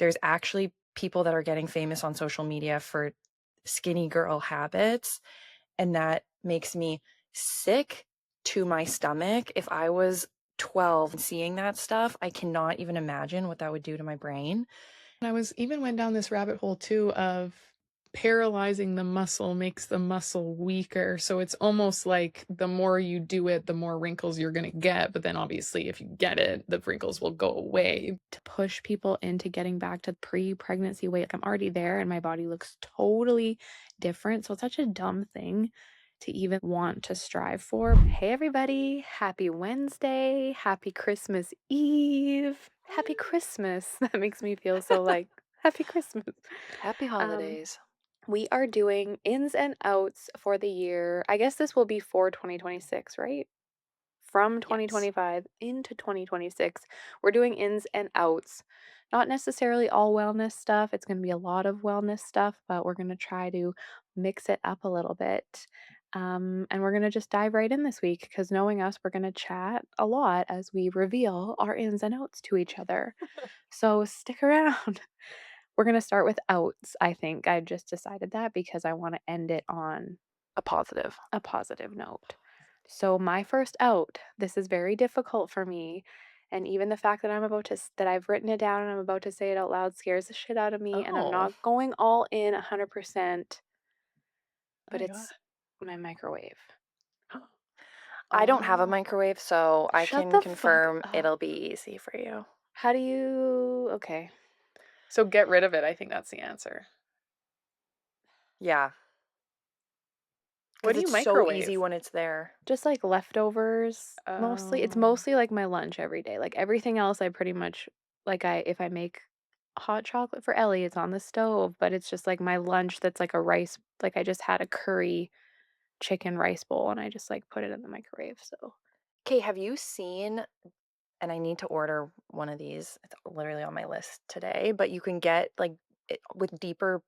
there's actually people that are getting famous on social media for skinny girl habits, and that makes me sick to my stomach. If I was 12 and seeing that stuff, I cannot even imagine what that would do to my brain. I went down this rabbit hole too of paralyzing the muscle makes the muscle weaker. So it's almost like the more you do it, the more wrinkles you're going to get. But then obviously, if you get it, the wrinkles will go away. To push people into getting back to pre-pregnancy weight, like I'm already there and my body looks totally different. So it's such a dumb thing to even want to strive for. Hey, everybody. Happy Wednesday. Happy Christmas Eve. Happy Christmas. That makes me feel so like happy Christmas. Happy holidays. We are doing ins and outs for the year. I guess this will be for 2026, right? From Yes. 2025 into 2026, we're doing ins and outs. Not necessarily all wellness stuff. It's going to be a lot of wellness stuff, but we're going to try to mix it up a little bit. And we're going to just dive right in this week because knowing us, we're going to chat a lot as we reveal our ins and outs to each other. So stick around. We're going to start with outs, I think. I just decided that because I want to end it on A positive. a positive note. So my first out, this is very difficult for me. And even the fact that that I've written it down and I'm about to say it out loud scares the shit out of me. And I'm Oh, not going all in 100%, oh but my God. it's my microwave. I don't have a Oh, microwave, so I shut can the fuck confirm up. it'll be easy for you. How do you, okay. So get rid of it. I think that's the answer. Yeah, What because do you it's so easy microwave? when it's there. Just like leftovers mostly. It's mostly like my lunch every day. Like everything else I pretty much like if I make hot chocolate for Ellie, it's on the stove, but it's just like my lunch that's like a rice like I just had a curry chicken rice bowl and I just like put it in the microwave. So Okay, have you seen, and I need to order one of these. It's literally on my list today, but you can get like with deeper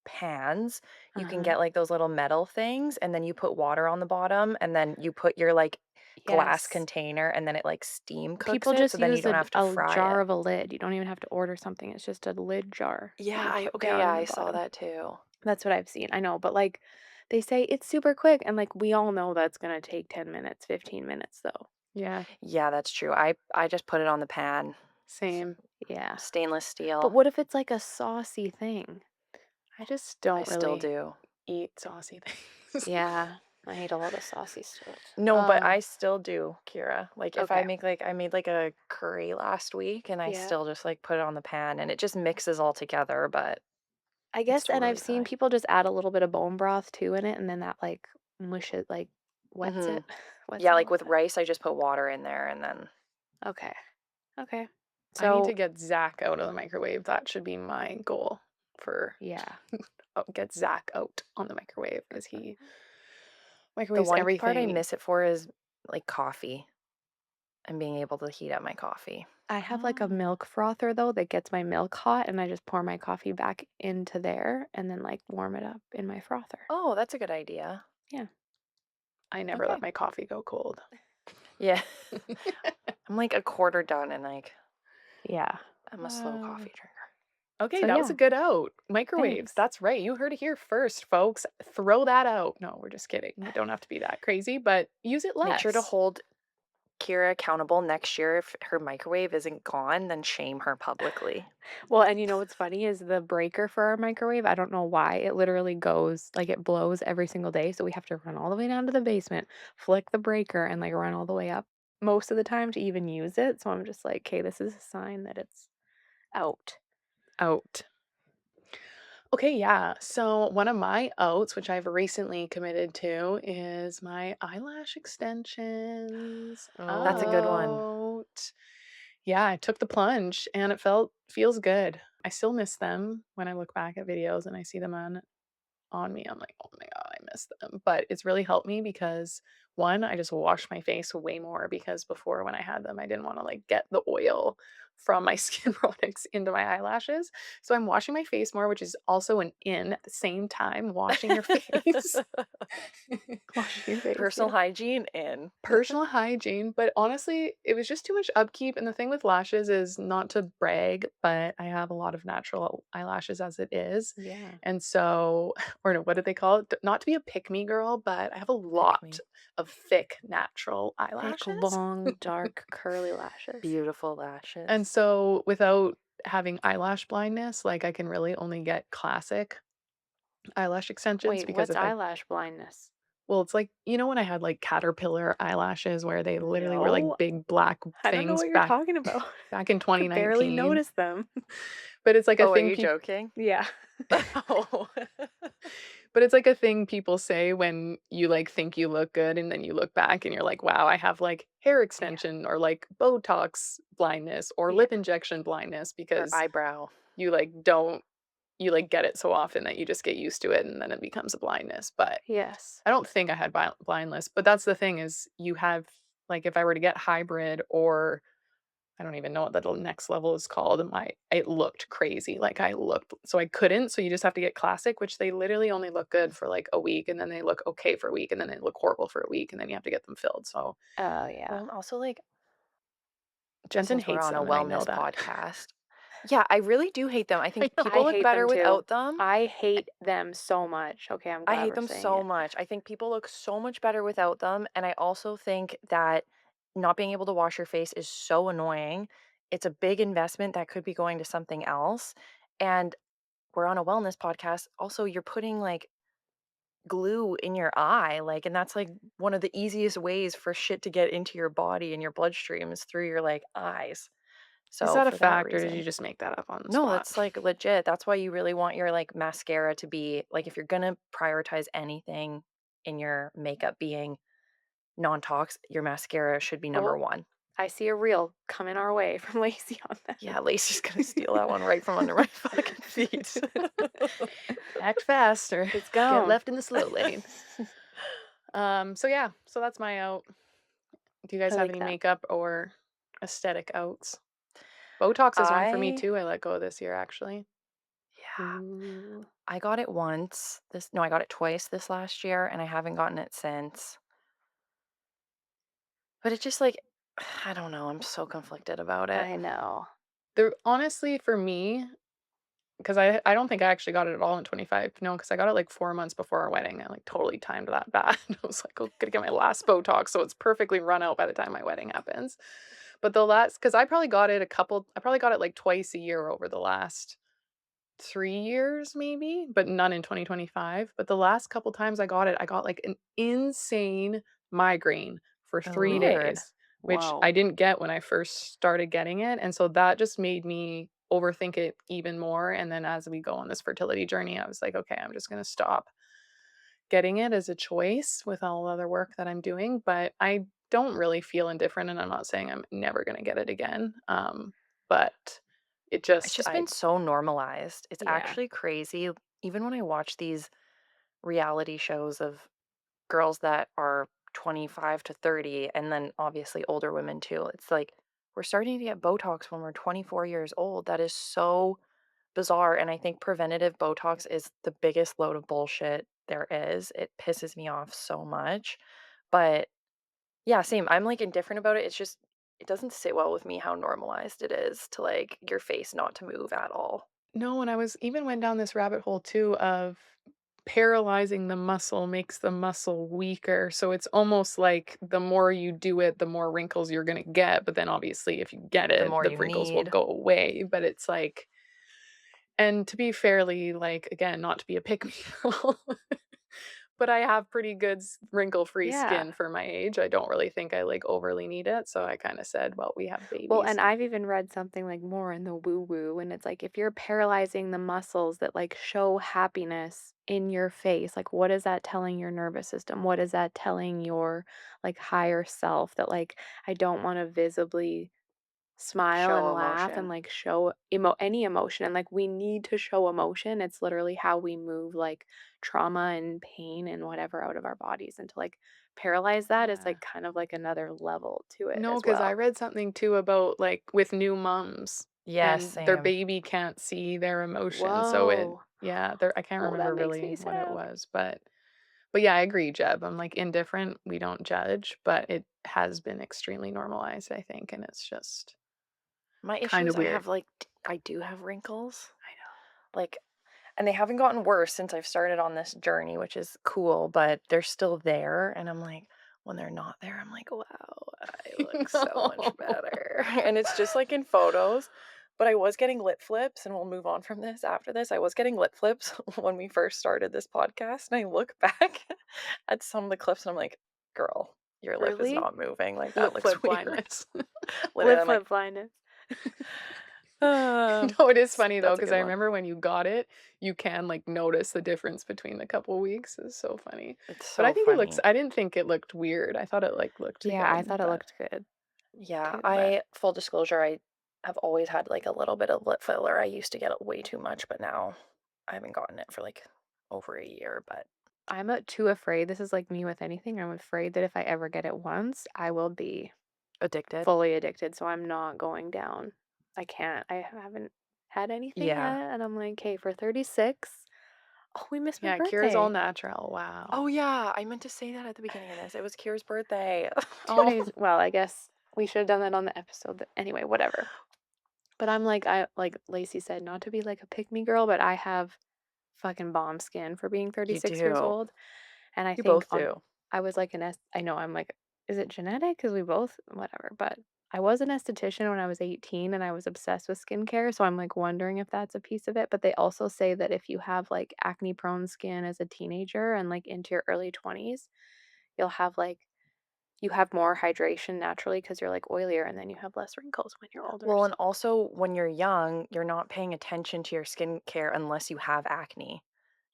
pans, you can uh-huh. get like those little metal things, and then you put water on the bottom, and then you put your like glass Yes. container, and then it like steam cooks People it, so just then you use don't have to a fry jar it. of a lid. You don't even have to order something. It's just a lid jar that Yeah, you I put okay, down yeah, in the I saw bottom. that too. That's what I've seen. I know, but like they say it's super quick and like we all know that's going to take 10 minutes, 15 minutes though. Yeah. Yeah, that's true. I just put it on the pan. Same. Yeah. Stainless But steel. what if it's like a saucy thing? I just I don't still really do. eat saucy things. Yeah, I eat a lot of saucy stuff. No, but Um, I still do, Kira. Like if okay. I made like a curry last week and I Yeah. still just like put it on the pan and it just mixes all together, but I it's guess, and I've totally seen fine. people just add a little bit of bone broth too in it and then that like mush it, like wets Mhm. it. Wets Yeah, it a like little with bit. rice I just put water in there and then Okay. Okay. I need So, to get Zach out of the microwave. That should be my goal for yeah. get Zach out on the microwave because he the microwaves one part I everything. miss it for is like coffee and being able to heat up my coffee. I have like a Oh. milk frother though that gets my milk hot and I just pour my coffee back into there and then like warm it up in my frother. Oh, that's a good idea. Yeah. I never Okay. let my coffee go cold. Yeah. I'm like a quarter done and like Yeah. I'm a slow Uh, coffee drinker. okay, So that was yeah, a good out. Microwaves. thanks. That's right. You heard it here first, folks. Throw that out. No, we're just kidding. You don't have to be that crazy, but use it Make sure to less. hold Kira accountable next year. If her microwave isn't gone, then shame her publicly. Well, and you know what's funny is the breaker for our microwave, I don't know why, it literally goes like it blows every single day. So we have to run all the way down to the basement, flick the breaker, and like run all the way up most of the time to even use it. So I'm just like, okay, this is a sign that it's out. Out. Okay, yeah. So one of my outs, which I've recently committed to, is my eyelash extensions. That's a good one. Out. Yeah, I took the plunge and it feels good. I still miss them when I look back at videos and I see them on me. I'm like, oh my God, I miss them. But it's really helped me because one, I just wash my face way more because before when I had them, I didn't want to like get the oil from my skin products into my eyelashes. So I'm washing my face more, which is also an in at the same time, washing your face. Washing your face, Personal yeah. hygiene in. Personal hygiene, but honestly, it was just too much upkeep, and the thing with lashes is not to brag, but I have a lot of natural eyelashes as it is, Yeah. and so or no, what do they call it? Not to be a pick me girl, but I have a Pick lot me. of thick natural Thick, eyelashes. long, dark, curly lashes. Beautiful lashes. And so without having eyelash blindness, like, I can really only get classic eyelash extensions Wait, because what's if I eyelash blindness? well, it's like you know when I had, like, caterpillar eyelashes where they literally were, like, No, big black I don't know things what you're talking about. back in I could barely 2019, notice them. but it's like a Oh, are thing you joking? Yeah. Oh. but it's like a thing people say when you, like, think you look good and then you look back and you're like, "Wow, I have, like, hair Yeah. extension or, like, Botox blindness or Yeah. lip injection blindness," Or because eyebrow. you, like, don't you, like, get it so often that you just get used to it and then it becomes a blindness, but Yes. I don't think I had blindness, but that's the thing is you have like, if I were to get hybrid or I don't even know what the next level is called, it looked crazy, like, I looked so I couldn't, so you just have to get classic, which they literally only look good for, like, a week, and then they look okay for a week, and then they look horrible for a week, and then you have to get them filled, so Oh, yeah. Well, also, like, Jensen since we're hates on a them, and I know wellness that. podcast. Yeah, I really do hate them. I I think know. people I look hate them better too. without them. I hate them so much. Okay, I'm I glad hate we're them saying so it. much. I think people look so much better without them, and I also think that not being able to wash your face is so annoying. It's a big investment that could be going to something else, and we're on a wellness podcast. Also, you're putting, like, glue in your eye, like, and that's, like, one of the easiest ways for shit to get into your body and your bloodstream is through your, like, eyes. Is So, that a for that fact, or did you reason. just make that up on the No, spot? that's, like, legit. That's why you really want your, like, mascara to be like, if you're gonna prioritize anything in your makeup being non-tox, your mascara should be number Oh, 1. I see a reel coming our way from Lacey on that. Yeah, Lacey's gonna steal that one right from under my fucking feet. Act faster. It's Get gone. left in the slow lane. So yeah, so that's my out. Do you guys I have like any that. makeup or aesthetic outs? Botox is one for me I too. I let go this year actually. Yeah, Ooh. I got it once. I got it twice this last year, and I haven't gotten it since. But it just, like, I don't know, I'm so conflicted about it. I know. There honestly for me, because I don't think I actually got it at all in 25. No, because I got it like 4 months before our wedding. I like totally timed that bad. I was like, oh, gonna get my last Botox, so it's perfectly run out by the time my wedding happens. But the last, because I probably got it like twice a year over the last 3 years, maybe, but none in 2025. But the last couple times I got it, I got like an insane migraine for Oh, three weird. days, which Whoa. I didn't get when I first started getting it. And so that just made me overthink it even more. And then as we go on this fertility journey, I was like, okay, I'm just going to stop getting it as a choice with all the other work that I'm doing. But I don't really feel indifferent. And I'm not saying I'm never going to get it again. But it It's just, just been so normalized. It's yeah. actually crazy. Even when I watch these reality shows of girls that are 25 to 30, and then obviously older women too, it's like we're starting to get Botox when we're 24 years old. That is so bizarre. And I think preventative Botox is the biggest load of bullshit there is. It pisses me off so much. But yeah, same. I'm like indifferent about it. It's just, it doesn't sit well with me how normalized it is to like your face not to move at all. No, and I was even went down this rabbit hole too of paralyzing the muscle makes the muscle weaker. So it's almost like the more you do it, the more wrinkles you're going to get. But then obviously, if you get The it, more the you wrinkles will need. go away. But it's like, and to be fairly, like, again, not to be a pick me girl, but I have pretty good wrinkle-free Yeah. skin for my age. I don't really think I like overly need it. So I kind of said, well, we have Well, babies. and I've even read something like more in the woo woo, and it's like if you're paralyzing the muscles that like show happiness in your face, like what is that telling your nervous system? What is that telling your like higher self that like I don't want to visibly smile Show and laugh and emotion. like show any emotion, and like we need to show emotion. It's literally how we move like trauma and pain and whatever out of our bodies into like paralyze that is Yeah. like kind of like another level to it No, as because I well. read something too about like with new moms Yes, and their same. baby can't see their emotions. So Whoa. I can't Oh, that remember makes really me what it sad. was, but yeah, I agree, Jeb. I'm like indifferent. We don't judge, but it has been extremely normalized, I think, and it's just My kind issue of is weird. I do have wrinkles. I know. Like, and they haven't gotten worse since I've started on this journey, which is cool, but they're still there. And I'm like, when they're not there, I'm like, wow, I look so much better. And it's just like in photos. But I was getting lip flips, and we'll move on from this after this. I was getting lip flips when we first started this podcast. And I look back at some of the clips and I'm like, girl, your lip is Really? not moving. Like, that Lip looks flip weird. blindness. Literally, Lip I'm like, flip blindness. No, it is funny though, that's a because good I one. remember when you got it, you can like notice the difference between the couple weeks. It's so funny. It's But I so think it looks funny. I didn't think it looked weird. I thought it like looked Yeah, I good, thought it but looked good Yeah, too, but I full disclosure, I have always had like a little bit of lip filler. I used to get it way too much, but now I haven't gotten it for like over a year, but I'm too afraid. This is like me with anything. I'm afraid that if I ever get it once, I will be addicted. fully addicted. So I'm not going down. I can't. I haven't had anything Yeah. yet. And I'm like, hey, for 36, oh, we missed my yeah, Cure's all birthday. natural. Wow. Oh yeah, I meant to say that at the beginning of this. It was Kira's birthday. 20s. Well, I guess we should have done that on the episode. But anyway, whatever. But I'm like, like Lacey said, not to be like a pick me girl, but I have fucking bomb skin for being You 36 years do. old. And I You think both do. I was like I know I'm like, is it genetic? Because we both, whatever. But I was an esthetician when I was 18 and I was obsessed with skincare. So I'm like wondering if that's a piece of it. But they also say that if you have like acne prone skin as a teenager and like into your early 20s, you'll have like, you have more hydration naturally because you're like oilier and then you have less wrinkles when you're older. Well, and So also when you're young, you're not paying attention to your skincare unless you have acne.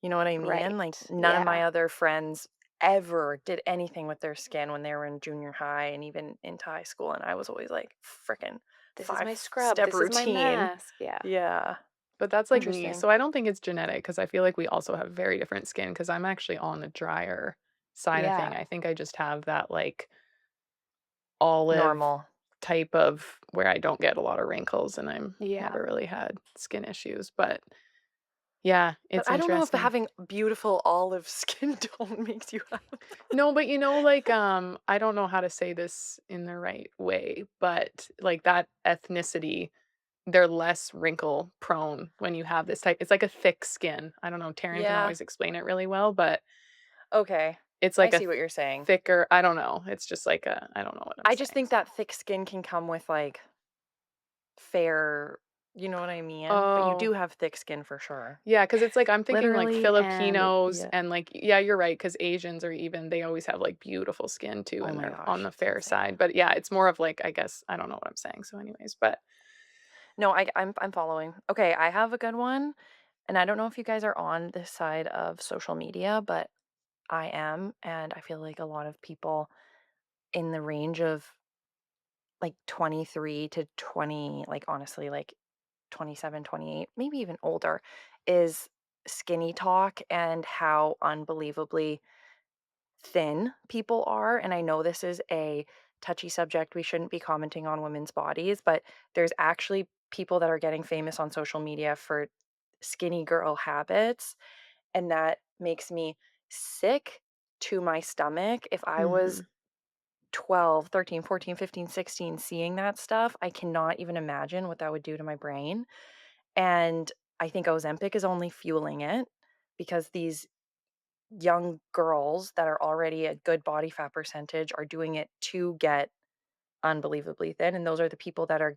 You know what I mean? Like, right. none of Yeah. my other friends ever did anything with their skin when they were in junior high and even into high school. And I was always like, freaking This is my five scrub. step This is my routine. mask. Yeah. Yeah. But that's like me. Interesting. So I don't think it's genetic because I feel like we also have very different skin because I'm actually on the drier side of thing. Yeah. I think I just have that like olive Normal. type of where I don't get a lot of wrinkles and I'm Yeah. never really had skin issues. But yeah, But it's I don't know if interesting. having beautiful olive skin tone makes you happy. No, but like I don't know how to say this in the right way, but like that ethnicity, they're less wrinkle prone when you have this type. It's like a thick skin. I don't know. Taryn can Yeah. always explain it really well, but Okay. it's I like a see what you're saying. thicker. I don't know. It's just like a. I don't know what I'm I just saying. think So. that thick skin can come with like fair, you know what I mean? But you Oh, do have thick skin for sure. yeah, because it's like I'm thinking like Literally, and Filipinos yeah. and like yeah, you're right. Because Asians are even they always have like beautiful skin too, Oh and my they're on gosh, the it's fair insane. side. But yeah, it's more of like I guess I don't know what I'm saying. So, anyways, but No, I'm following. Okay, I have a good one, and I don't know if you guys are on this side of social media, but I am, and I feel like a lot of people in the range of like 23 to 20, like honestly, like 27, 28, maybe even older, is skinny talk and how unbelievably thin people are. And I know this is a touchy subject. We shouldn't be commenting on women's bodies, but there's actually people that are getting famous on social media for skinny girl habits. And that makes me sick to my stomach. If I was mhm. 12, 13, 14, 15, 16, seeing that stuff, I cannot even imagine what that would do to my brain. And I think Ozempic is only fueling it because these young girls that are already a good body fat percentage are doing it to get unbelievably thin. And those are the people that are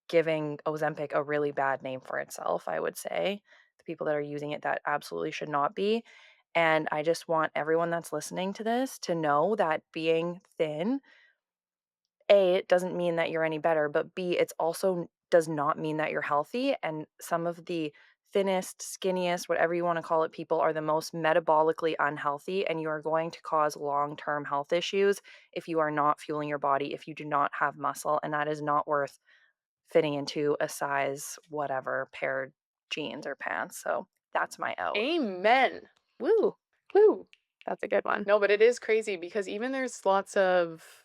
giving Ozempic a really bad name for itself, I would say. The people that are using it that absolutely should not be. And I just want everyone that's listening to this to know that being thin, A, it doesn't mean that you're any better, but B, it's also does not mean that you're healthy. And some of the thinnest, skinniest, whatever you want to call it, people are the most metabolically unhealthy. And you are going to cause long term health issues if you are not fueling your body, if you do not have muscle. And that is not worth fitting into a size, whatever, pair of jeans or pants. So that's my out. Amen. Woo. Woo. That's a good one. No, but it is crazy because even there's lots of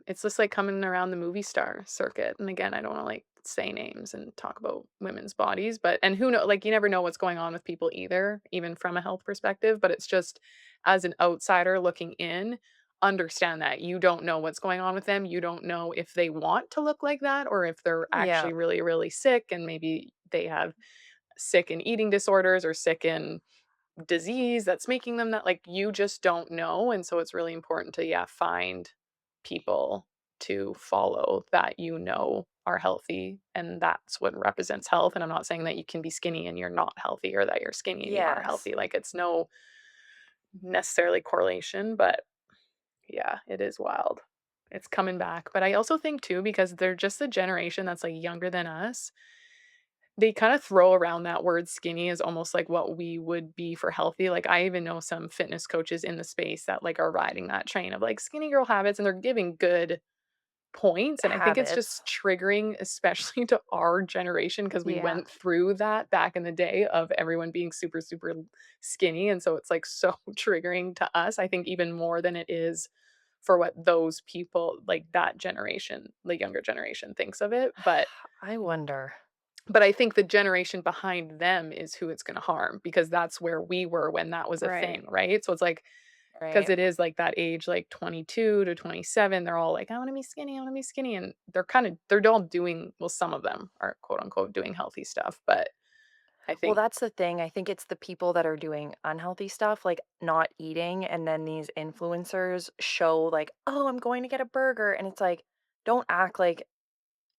it's just like coming around the movie star circuit. And again, I don't want to like say names and talk about women's bodies, but and who know like you never know what's going on with people either, even from a health perspective, but it's just as an outsider looking in, understand that you don't know what's going on with them. You don't know if they want to look like that or if they're Yeah. actually really really sick and maybe they have sick in eating disorders or sick in disease that's making them that like you just don't know, and so it's really important to yeah find people to follow that you know are healthy, and that's what represents health. And I'm not saying that you can be skinny and you're not healthy or that you're skinny and you are Yes. healthy, like it's no necessarily correlation, but yeah, it is wild. It's coming back, but I also think too because they're just a generation that's like younger than us, they kinda throw around that word skinny as almost like what we would be for healthy. Like, I even know some fitness coaches in the space that, like, are riding that train of, like, skinny girl habits, and they're giving good points, and I think it's Habits. just triggering, especially to our generation, because we Yeah. went through that back in the day of everyone being super, super skinny, and so it's, like, so triggering to us, I think even more than it is for what those people, like, that generation, the younger generation thinks of it, I wonder. but I think the generation behind them is who it's gonna harm because that's where we were when that was a Right. thing, right? So it's like because Right. it is like that age, like 22 to 27, they're all like, "I wanna be skinny, I wanna be skinny," and they're all doing well, some of them are quote unquote doing healthy stuff, but I Well, think that's the thing. I think it's the people that are doing unhealthy stuff, like not eating, and then these influencers show like, "Oh, I'm going to get a burger." And it's like, don't act like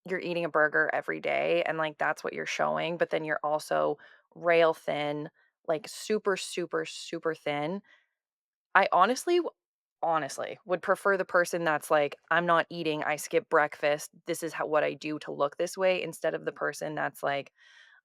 you're eating a burger every day and like that's what you're showing, but then you're also rail thin, like super, super, super thin. I honestly would prefer the person that's like, "I'm not eating, I skip breakfast. This is what I do to look this way," instead of the person that's like,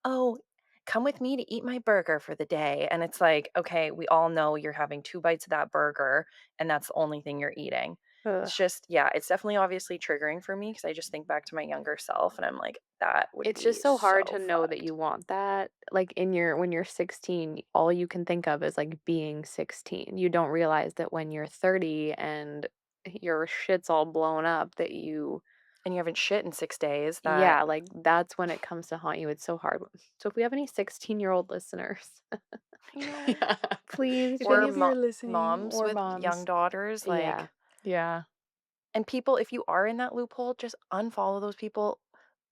"Oh, come with me to eat my burger for the day." And it's like, okay, we all know you're having 2 bites of that burger and that's the only thing you're eating. Ugh. It's just, yeah, it's definitely obviously triggering for me because I just think back to my younger self and I'm like, that would It's be just so hard so to know that fucked. you want that. Like in your when you're 16, all you can think of is like being 16. You don't realize that when you're 30 and your shit's all blown up that you And you haven't shit in 6 days. That yeah, like that's when it comes to haunt you. It's so hard. So if we have any 16-year-old listeners, I know. yeah. please, If if any Or of you are listening moms or with young moms, daughters, yeah. like, yeah. and people, if you are in that loophole, just unfollow those people,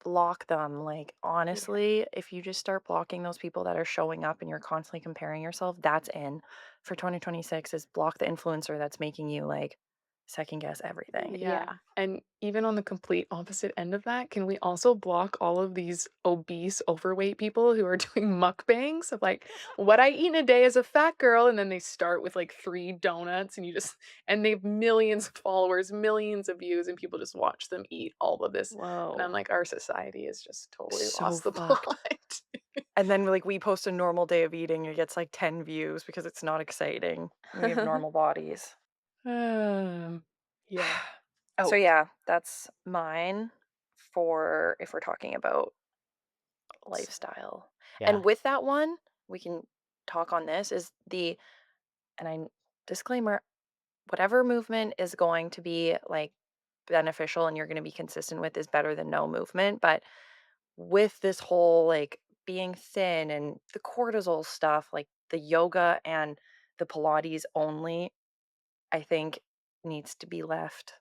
block them. Like, Yeah. honestly, if you just start blocking those people that are showing up and you're constantly comparing yourself, that's in for 2026 is block the influencer that's making you like second guess everything. Yeah, Yeah. and even on the complete opposite end of that, can we also block all of these obese, overweight people who are doing mukbangs of like, what I eat in a day as a fat girl, and then they start with like 3 donuts and you just and they have millions of followers, millions of views, and people just watch them eat all of this. And I'm Whoa. like, our society has just totally So lost the fucked. plot. And then like we post a normal day of eating, it gets like 10 views because it's not exciting. We have normal bodies. Um, yeah. So Out. yeah, that's mine for if we're talking about lifestyle. Yeah. And with that one, we can talk on this is the and I disclaimer, whatever movement is going to be like beneficial and you're going to be consistent with is better than no movement, but with this whole like being thin and the cortisol stuff, like the yoga and the Pilates only, I think needs to be left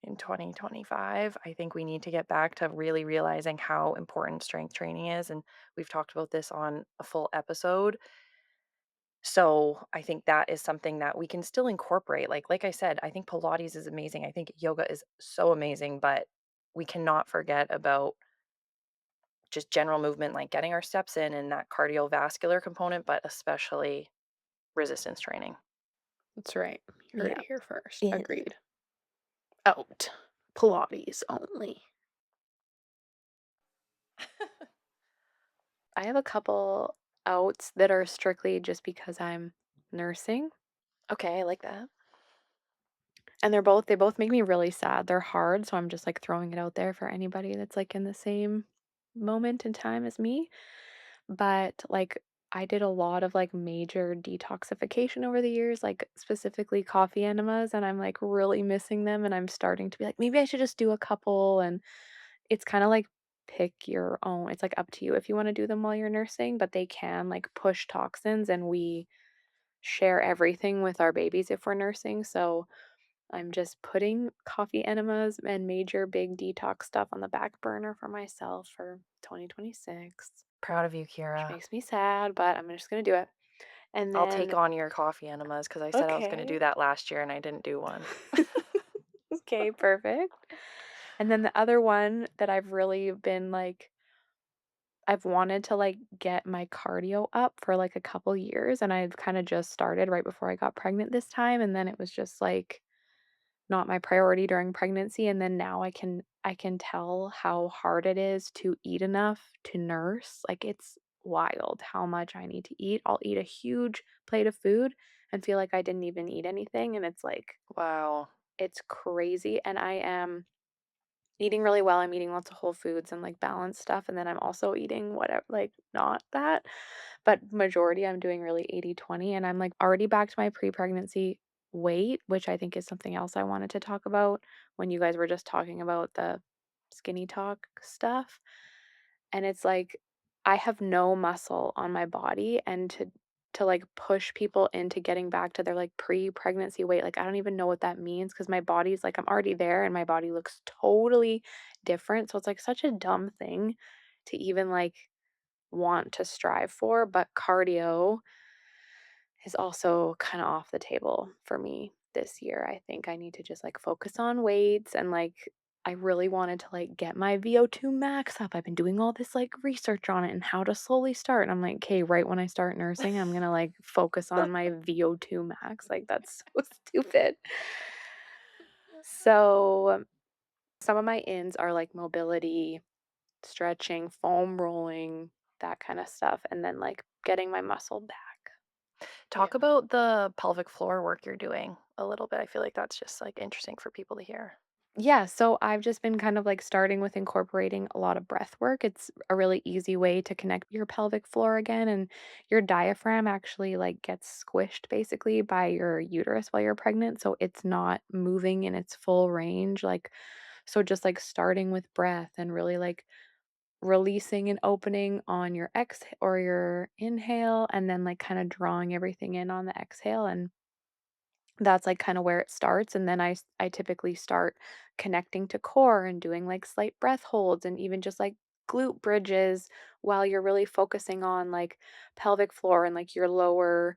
in 2025. I think we need to get back to really realizing how important strength training is. And we've talked about this on a full episode. So I think that is something that we can still incorporate. Like I said, I think Pilates is amazing. I think yoga is so amazing, but we cannot forget about just general movement, like getting our steps in and that cardiovascular component, but especially resistance training. That's right. You heard Yeah. it here first. In. Agreed. Out. Pilates only. I have a couple outs that are strictly just because I'm nursing, Okay, I like that. and they both make me really sad. They're hard, so I'm just like throwing it out there for anybody that's like in the same moment in time as me. But like I did a lot of like major detoxification over the years, like specifically coffee enemas, and I'm like really missing them. And I'm starting to be like, maybe I should just do a couple. And it's kind of like pick your own, it's like up to you if you want to do them while you're nursing, but they can like push toxins, and we share everything with our babies if we're nursing. So I'm just putting coffee enemas and major big detox stuff on the back burner for myself for 2026, Proud of you, which Kira. makes me sad, but I'm just going to do it. And I'll take then, on your coffee enemas because I said I was going to okay. do that last year and I didn't do one. Okay, perfect. And then the other one that I've really been like, I've wanted to like get my cardio up for like a couple years, and I've kind of just started right before I got pregnant this time. And then it was just like, not my priority during pregnancy, and then now I can tell how hard it is to eat enough to nurse. Like, it's wild how much I need to eat. I'll eat a huge plate of food and feel like I didn't even eat anything, and it's like Wow. it's crazy. And I am eating really well. I'm eating lots of whole foods and like balanced stuff, and then I'm also eating whatever, like not that, but majority I'm doing really 80/20, and I'm like already back to my pre-pregnancy weight, which I think is something else I wanted to talk about when you guys were just talking about the skinny talk stuff. And it's like I have no muscle on my body, and to like push people into getting back to their like pre-pregnancy weight, like I don't even know what that means because my body's like I'm already there and my body looks totally different. So it's like such a dumb thing to even like want to strive for, but cardio is also kind of off the table for me this year. I think I need to just like focus on weights, and like I really wanted to like get my VO2 max up. I've been doing all this like research on it and how to slowly start. And I'm like, okay, right when I start nursing, I'm gonna like focus on my VO2 max. Like that's so stupid. So some of my ins are like mobility, stretching, foam rolling, that kind of stuff, and then like getting my muscle back. Yeah. Talk about the pelvic floor work you're doing a little bit. I feel like that's just like interesting for people to hear. Yeah, so I've just been kind of like starting with incorporating a lot of breath work. It's a really easy way to connect your pelvic floor again, and your diaphragm actually like gets squished basically by your uterus while you're pregnant, so it's not moving in its full range. Like, so just like starting with breath and really like releasing and opening on your exhale or your inhale, and then like kind of drawing everything in on the exhale, and that's, like, kinda where it starts, and then I typically start connecting to core and doing, like, slight breath holds and even just, like, glute bridges while you're really focusing on, like, pelvic floor and, like, your lower,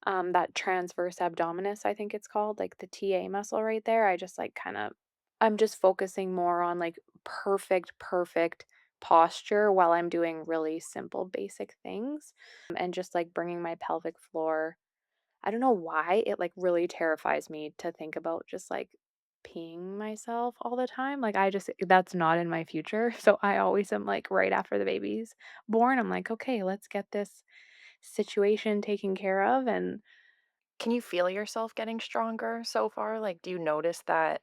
that transverse abdominis, I think it's called, like, the TA muscle right there. I just, like, I'm just focusing more on, like, perfect posture while I'm doing really simple, basic things, and just, like, bringing my pelvic floor. I don't know why it, like, really terrifies me to think about just, like, peeing myself all the time, like, I just that's not in my future, so I always am, like, right after the baby's born, I'm like, "Okay, let's get this situation taken care of," and Can you feel yourself getting stronger so far? Like, do you notice that?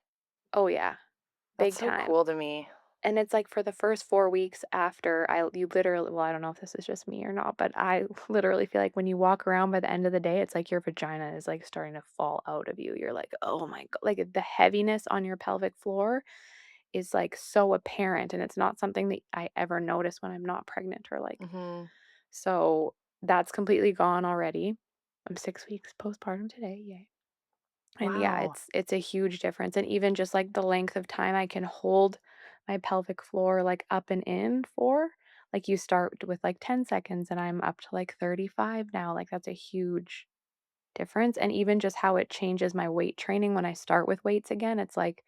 oh, yeah, That's big so time. cool to me. And it's like for the first 4 weeks after you literally, well, I don't know if this is just me or not, but I literally feel like when you walk around by the end of the day, it's like your vagina is, like, starting to fall out of you. You're like, "Oh my god," like, the heaviness on your pelvic floor is, like, so apparent, and it's not something that I ever notice when I'm not pregnant or, like, Mhm. so that's completely gone already. I'm 6 weeks postpartum today, yay. And yeah, Wow. it's a huge difference, and even just, like, the length of time I can hold my pelvic floor, like, up and in for, like, you start with, like, 10 seconds, and I'm up to, like, 35 now, like, that's a huge difference, and even just how it changes my weight training when I start with weights again, it's like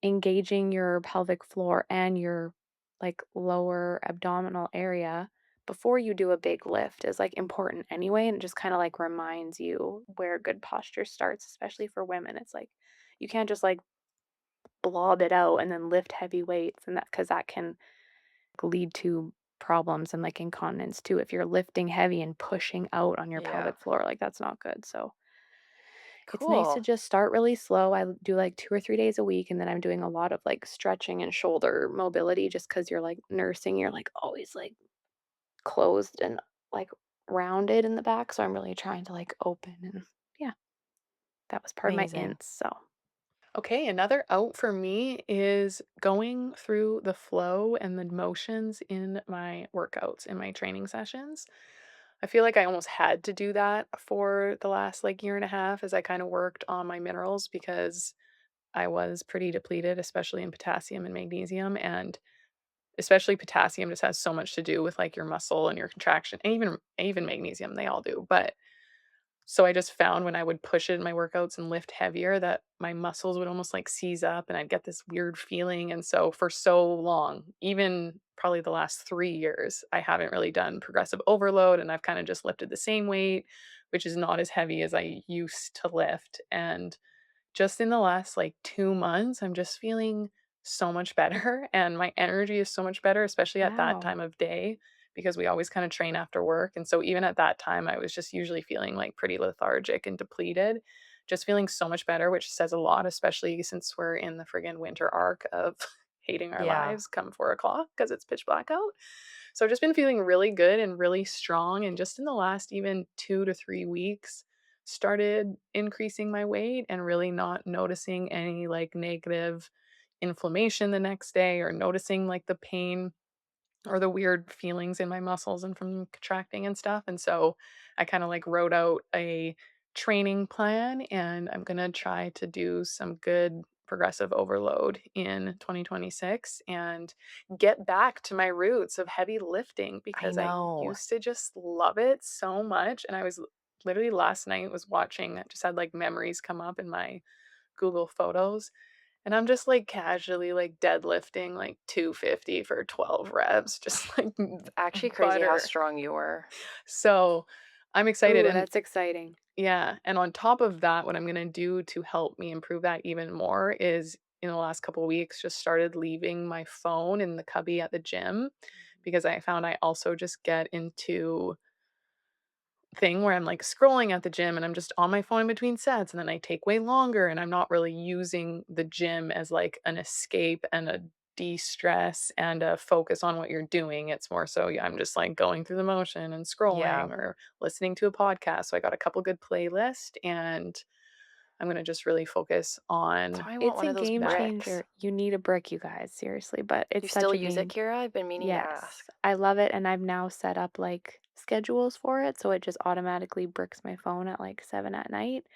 engaging your pelvic floor and your, like, lower abdominal area before you do a big lift is, like, important anyway, and it just kinda, like, reminds you where good posture starts, especially for women. It's like, you can't just, like, blob it out and then lift heavy weights, and that because that can lead to problems and, like, incontinence too. If you're lifting heavy and pushing out on your Yeah. pelvic floor, like, that's not good, so it's nice to Cool. just start really slow. I do like 2 or 3 days a week, and then I'm doing a lot of, like, stretching and shoulder mobility just because 'cause you're, like, nursing, you're, like, always, like, closed and, like, rounded in the back, so I'm really trying to like open and yeah, that was part of my Amazing. int. So Okay, another out for me is going through the flow and the motions in my workouts, in my training sessions. I feel like I almost had to do that for the last like year and a half as I kind of worked on my minerals because I was pretty depleted, especially in potassium and magnesium. And especially potassium just has so much to do with like your muscle and your contraction, and even magnesium, they all do. But so I just found when I would push it in my workouts and lift heavier that my muscles would almost like seize up and I'd get this weird feeling. And so for so long, even probably the last 3 years, I haven't really done progressive overload and I've kind of just lifted the same weight, which is not as heavy as I used to lift. And just in the last like 2 months, I'm just feeling so much better and my energy is so much better, especially at that wow. time of day because we always kind of train after work. And so even at that time, I was just usually feeling like pretty lethargic and depleted, just feeling so much better, which says a lot, especially since we're in the friggin' winter arc of hating our Yeah. lives come 4 o'clock because it's pitch black out. So I've just been feeling really good and really strong. And just in the last even 2 to 3 weeks, started increasing my weight and really not noticing any like negative inflammation the next day or noticing like the pain or the weird feelings in my muscles and from contracting and stuff. And so I kind of like wrote out a training plan and I'm going to try to do some good progressive overload in 2026 and get back to my roots of heavy lifting I because I know. used to just love it so much. And I was literally last night was watching, I just had like memories come up in my Google Photos and I'm just like casually like deadlifting like 250 for 12 reps, just like It's actually crazy how butter. strong you were. So I'm excited. Ooh, And that's exciting. yeah, and on top of that, what I'm going to do to help me improve that even more is in the last couple weeks, just started leaving my phone in the cubby at the gym because I found I also just get into thing where I'm like scrolling at the gym and I'm just on my phone in between sets and then I take way longer and I'm not really using the gym as like an escape and a de-stress and a focus on what you're doing. It's more so yeah, I'm just like going through the motion and Yeah. scrolling or listening to a podcast. So I got a couple good playlists and I'm going to just really focus That's on why I want It's one a of those game that. bricks. changer. You need a brick, you guys, seriously, but Do you it's still such a use it, game. Kira? I've been meaning to ask. Yes, I love it, and I've now set up like schedules for it, so it just automatically bricks my phone at like 7 at night.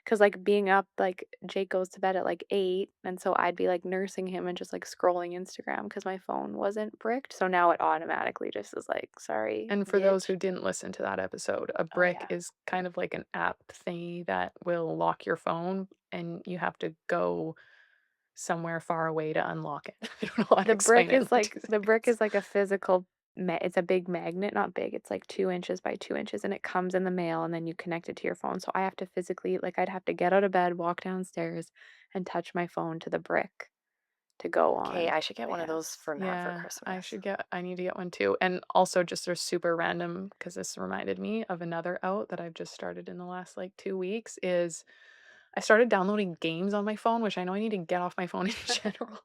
Cause like being up, like Jake goes to bed at like 8, and so I'd be like nursing him and just like scrolling Instagram because my phone wasn't bricked. So now it automatically just is like, sorry, And for those bitch. who didn't listen to that episode, a Oh, brick yeah. is kind of like an app thingy that will lock your phone and you have to go somewhere far away to unlock it. I don't know how to explain it in like 2 The brick seconds. is like a physical it's a big magnet, not big, it's like 2 inches by 2 inches, and it comes in the mail, and then you connect it to your phone, so I have to physically like, I'd have to get out of bed, walk downstairs, and touch my phone to the brick to go Okay, on. I should get But one of yeah. those for Matt for Yeah, Christmas. I need to get one too. And also just they're super random because this reminded me of another out that I've just started in the last like 2 weeks is I started downloading games on my phone, which I know I need to get off my phone in general.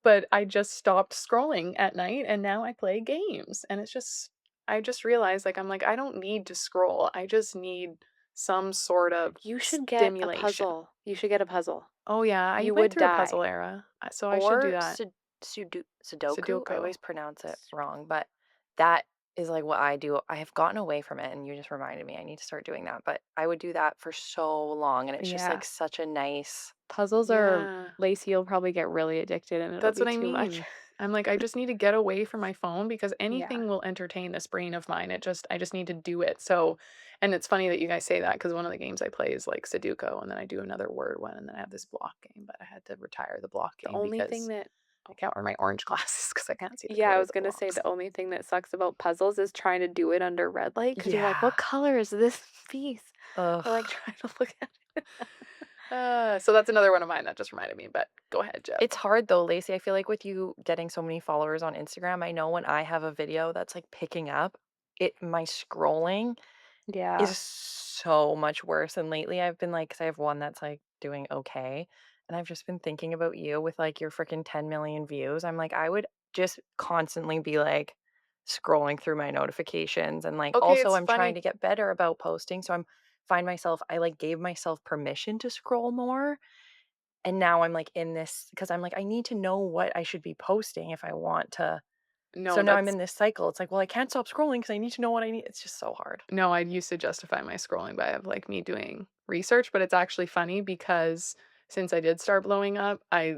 But I just stopped scrolling at night and now I play games. And it's just I just realized like I'm like I don't need to scroll. I just need some sort of You should get a stimulation. puzzle. You should get a puzzle. Oh yeah, I You went would through a puzzle die. era. So I should do Or that. Sudoku. I Sudoku. always pronounce it wrong, but that is like what I do. I have gotten away from it, and you just reminded me I need to start doing that. But I would do that for so long, and it's just Yeah. like such a nice. Puzzles are Yeah. Lacey, you'll probably get really addicted and it'll That's be what I too much. mean. I'm like, I just need to get away from my phone because Yeah. anything will entertain this brain of mine. I just need to do it. So, and it's funny that you guys say that because one of the games I play is like Sudoku, and then I do another word one, and then I have this block game. But I had to retire the block The game only thing because that I can't wear my orange glasses because I can't see the Yeah, I color of was the gonna say blocks. the only thing that sucks about puzzles is trying to do it under red light because 'cause you're like, Yeah. "What color is this piece?" Or, like, Ugh. trying to look at it. So that's another one of mine that just reminded me. But go ahead, Jeb. It's hard though, Lacey. I feel like with you getting so many followers on Instagram, I know when I have a video that's like picking up, my scrolling Yeah. is so much worse. And lately I've been like, because I have one that's like doing okay. And I've just been thinking about you with like your freaking 10 million views. I'm like, I would just constantly be like, scrolling through my notifications, and, like, Okay, also it's I'm trying funny. to get better about posting, so I, like, gave myself permission to scroll more, and now I'm, like, in this because I'm like, I need to know what I should be posting if I want to. So No, now I'm that's in this cycle. It's like, well, I can't stop scrolling because I need to know what I need. It's just so hard. no, I used to justify my scrolling by of like me doing research, but it's actually funny because since I did start blowing up, I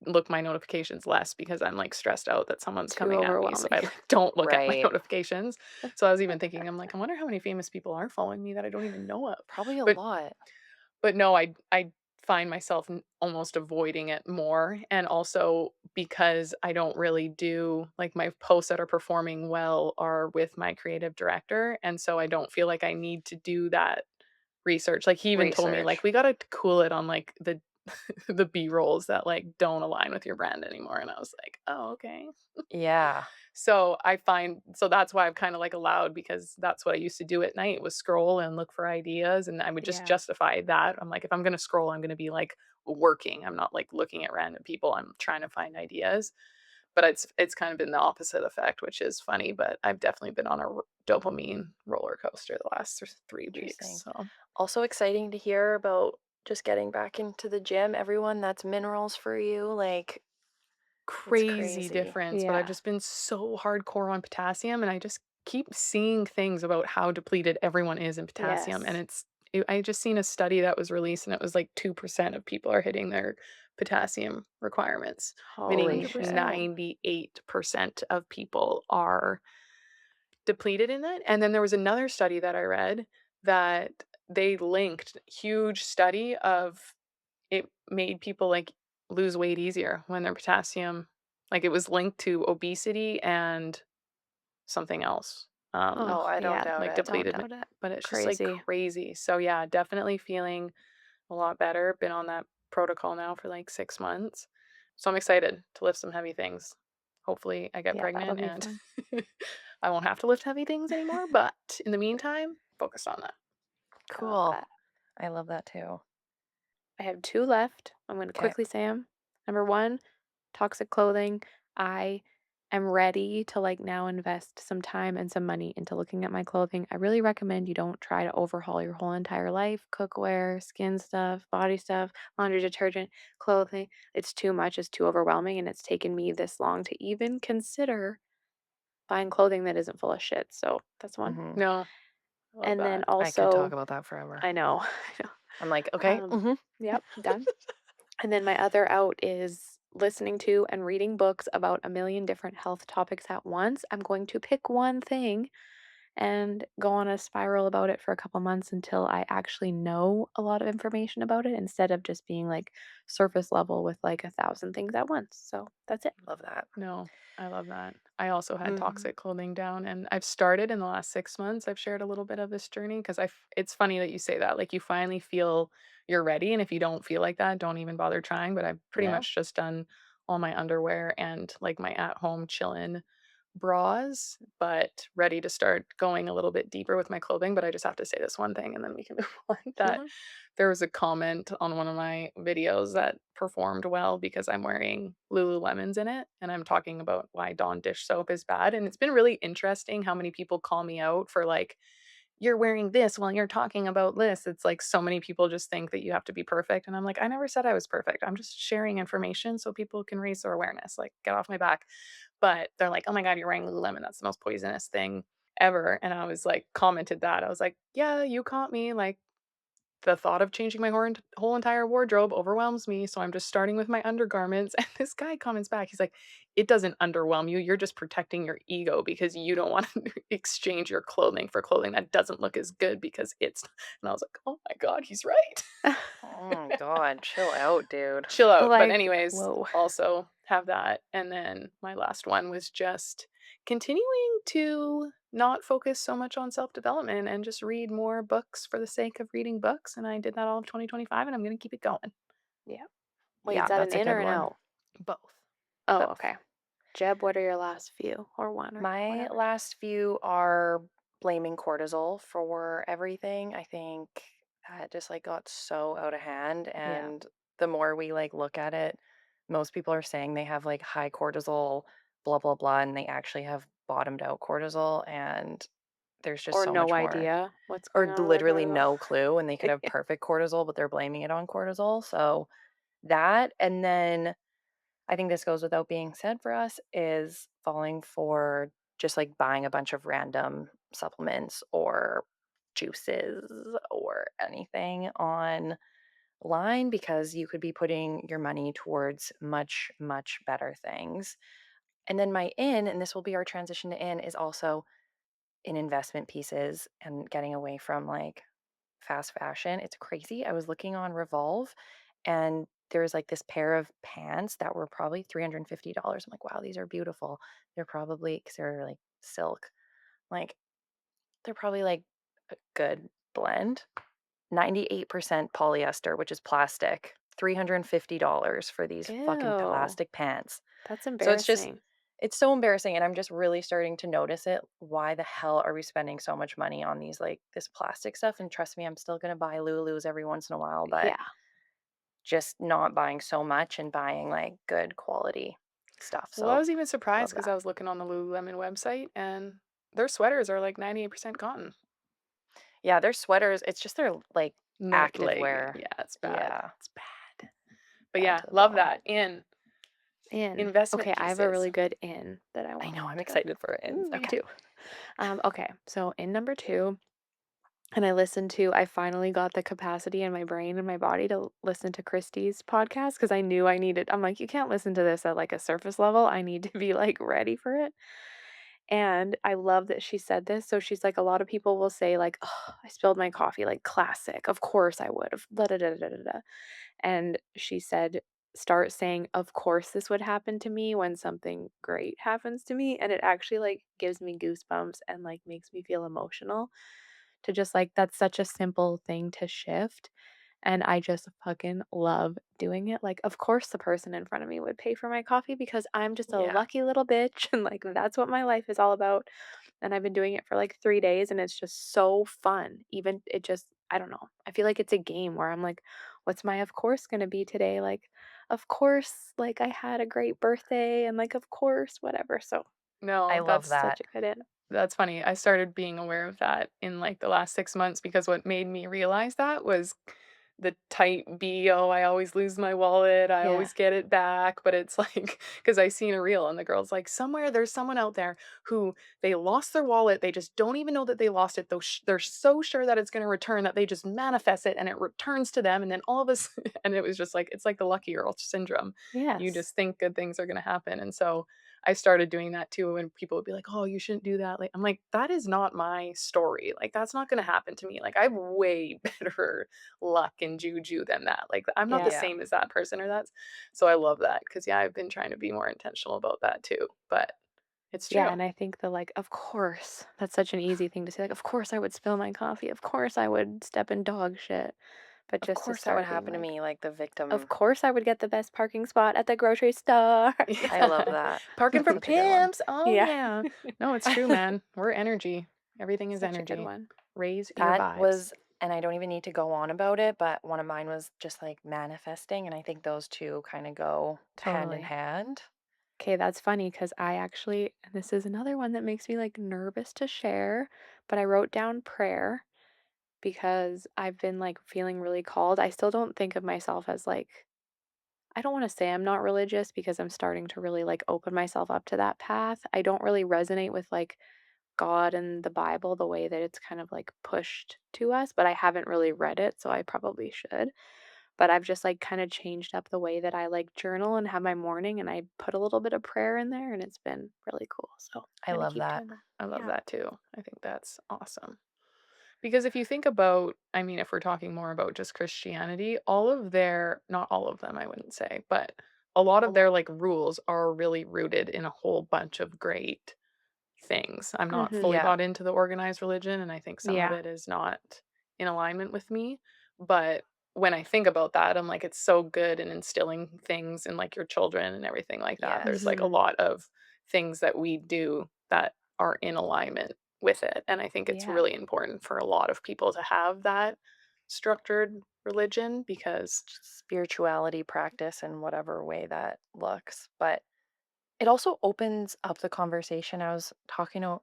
look my notifications less because I'm like stressed out that someone's Too coming at me. So I overwhelming. like don't look at my Right. notifications. So I was even thinking, I'm like, I wonder how many famous people are following me that I don't even know of. Probably a But lot. no, I find myself almost avoiding it more, and also because I don't really do like my posts that are performing well are with my creative director, and so I don't feel like I need to do that research. Like he even told me like Research. we got to cool it on like the the B rolls that like don't align with your brand anymore, and I was like, oh okay. Yeah. So I find so that's why I've kind of like allowed because that's what I used to do at night was scroll and look for ideas and I would just Yeah. justify that. I'm like if I'm going to scroll I'm going to be like working. I'm not like looking at random people. I'm trying to find ideas. But it's kind of been the opposite effect, which is funny, but I've definitely been on a dopamine roller coaster the last 3 Interesting. weeks. So Also exciting to hear about just getting back into the gym. Everyone, that's minerals for you. Like, it's crazy crazy. difference, but I've Yeah. just been so hardcore on potassium and I just keep seeing things about how depleted everyone is in potassium and Yes. I just seen a study that was released and it was like 2% of people are hitting their potassium requirements, Holy meaning shit. 100%. 98% of people are depleted in that. And then there was another study that I read that they linked huge study of it made people, like, lose weight easier when their potassium like, it was linked to obesity and something else, Oh, Oh, I don't yeah. doubt like, it. Don't depleted, doubt it. but it's just, like, Crazy. crazy. So, yeah, definitely feeling a lot better. Been on that protocol now for, like, 6 months. So I'm excited to lift some heavy things. Hopefully, I get Yeah, that'll pregnant be and fun. I won't have to lift heavy things anymore, but in the meantime, focused on that. I love Cool. that. I love that too. I have 2 left. I'm gonna Okay. quickly say them. Number 1, toxic clothing. I am ready to, like, now invest some time and some money into looking at my clothing. I really recommend you don't try to overhaul your whole entire life, cookware, skin stuff, body stuff, laundry detergent, clothing. It's too much, it's too overwhelming, and it's taken me this long to even consider buying clothing that isn't full of shit. So, that's one. Hmm. No, I love And then that. I could talk also about that forever. I know, I know. I'm like, okay. Yep, done. And then my other out is listening to and reading books about a million different health topics at once. I'm going to pick one thing and go on a spiral about it for a couple months until I actually know a lot of information about it instead of just being like surface level with like 1,000 things at once. So that's it. Love that. No, I love that. I also had Hmm. toxic clothing down and I've started in the last 6 months. I've shared a little bit of this journey because it's funny that you say that. Like you finally feel you're ready and if you don't feel like that, don't even bother trying, but I've pretty Yeah. much just done all my underwear and like my at-home chillin' bras, but ready to start going a little bit deeper with my clothing, but I just have to say this one thing and then we can move on that Mhm. there was a comment on one of my videos that performed well because I'm wearing Lululemons in it, and I'm talking about why Dawn dish soap is bad, and it's been really interesting how many people call me out for, like, "You're wearing this while you're talking about this." It's like so many people just think that you have to be perfect, and I'm like, "I never said I was perfect. I'm just sharing information so people can raise their awareness, like, get off my back." But they're like, "Oh my god, you're wearing Lululemon. That's the most poisonous thing ever." And I was like commented that. I was like, "Yeah, you caught me, like, the thought of changing my whole entire wardrobe overwhelms me, so I'm just starting with my undergarments." And this guy comments back, he's like, "It doesn't underwhelm you. You're just protecting your ego because you don't want to exchange your clothing for clothing that doesn't look as good because it's." And I was like, "Oh my god, he's right." Oh my God. Chill out, dude. Chill out. But Like, anyways, whoa. also have that. And then my last one was just continuing to not focus so much on self-development and just read more books for the sake of reading books. And I did that all of 2025 and I'm going to keep it going. Yeah. Wait, is Yeah, that an that's a in or good an one. out? Both. Oh, Both. okay. Jeb, what are your last few or one or My whatever? last few are blaming cortisol for everything. I think that just like got so out of hand. Yeah. And the more we like look at it, most people are saying they have like high cortisol, blah, blah, blah. And they actually have bottomed out cortisol, and there's just Or so no much more, idea what's or going on with their literally cortisol. no clue, and they could have perfect cortisol, but they're blaming it on cortisol. So that, and then I think this goes without being said for us, is falling for just like buying a bunch of random supplements or juices or anything online, because you could be putting your money towards much, much better things. And then my in, and this will be our transition to in, is also in investment pieces and getting away from like fast fashion. It's crazy. I was looking on Revolve, and there was like this pair of pants that were probably $350. I'm like, wow, these are beautiful. They're probably, because they're like silk, like they're probably like a good blend. 98% polyester, which is plastic. $350 for these fucking Ew, plastic pants. that's So it's just, embarrassing. it's so embarrassing, and I'm just really starting to notice it. Why the hell are we spending so much money on these, like, this plastic stuff? And trust me, I'm still gonna buy Lulus every once in a while, but Yeah. just not buying so much and buying, like, good quality stuff. Well, I So, was even surprised love because that. I was looking on the Lululemon website and their sweaters are like 98% cotton. Yeah, their sweaters, it's just their, like, No, active like, wear. yeah, it's bad. Yeah, It's bad. But bad yeah, to the love bone. that. In investment Okay, I have a pieces. really good in that I I want know, I'm to. excited for it. Me Okay. too. Okay, so in number two, and I finally got the capacity in my brain and my body to listen to Christie's podcast because I knew I needed, I'm like, you can't listen to this at like a surface level. I need to be like ready for it. And I love that she said this. So she's like, a lot of people will say, like, oh, I spilled my coffee, like classic. Of course I would have. Da, da, da, da, da, da. And she said, start saying, of course this would happen to me when something great happens to me. And it actually like gives me goosebumps and like makes me feel emotional to just like, that's such a simple thing to shift. And I just fucking love doing it. Like, of course, the person in front of me would pay for my coffee because I'm just a Yeah. lucky little bitch. And like, that's what my life is all about. And I've been doing it for like 3 days and it's just so fun. Even it just, I don't know. I feel like it's a game where I'm like, what's my of course going to be today? Like, of course, like I had a great birthday and like, of course, whatever. So I No, love that's that. such a good in. That's funny. I started being aware of that in like the last 6 months because what made me realize that was the tight BO. I always lose my wallet. I Yeah. always get it back. But it's like, because I seen a reel and the girl's like, somewhere there's someone out there who they lost their wallet. They just don't even know that they lost it. Though they're so sure that it's going to return that they just manifest it and it returns to them. And then all of us, and it was just like, it's like the lucky girl syndrome. You Yes. just think good things are going to happen. And so, I started doing that too, and people would be like, "Oh, you shouldn't do that." Like, I'm like, "That is not my story. Like, that's not going to happen to me. Like, I have way better luck and juju than that. Like, I'm not the Yeah. Yeah. same as that person or that's." So I love that because yeah, I've been trying to be more intentional about that too. But it's Yeah, true. and I think the like, of course, that's such an easy thing to say. Like, of course I would spill my coffee. Of course I would step in dog shit. But Of just to course that would start being happen to like, me, like the of victim. course I would get the best parking spot at the grocery store. I love Yeah. that. Parking That's for such a good one. pimps. Oh Yeah. yeah. No, it's true, man. We're energy. Everything is Such a good energy. one. Raise your That vibes. was, and I don't even need to go on about it, but one of mine was just like manifesting. And I think those two kind of go hand in Totally. hand. Okay, that's funny because I actually, and this is another one that makes me like nervous to share, but I wrote down prayer because I've been like feeling really called. I still don't think of myself as like, I don't want to say I'm not religious because I'm starting to really like open myself up to that path. I don't really resonate with like God and the Bible the way that it's kind of like pushed to us, but I haven't really read it, so I probably should. But I've just like kind of changed up the way that I like journal and have my morning, and I put a little bit of prayer in there, and it's been really cool. So I I'm gonna love keep that. doing that. I love Yeah. that too. I think that's awesome. Because if you think about, I mean, if we're talking more about just Christianity, all of their, not all of them, I wouldn't say, but a lot of their like rules are really rooted in a whole bunch of great things. I'm not Mhm. fully Yeah. bought into the organized religion, and I think some of Yeah. it is not in alignment with me. But when I think about that, I'm like, it's so good in instilling things in like your children and everything like that. There's Yes. like a Mhm. lot of things that we do that are in alignment with it. And I think it's Yeah. really important for a lot of people to have that structured religion because Just spirituality practice in whatever way that looks. But it also opens up the conversation. I was talking to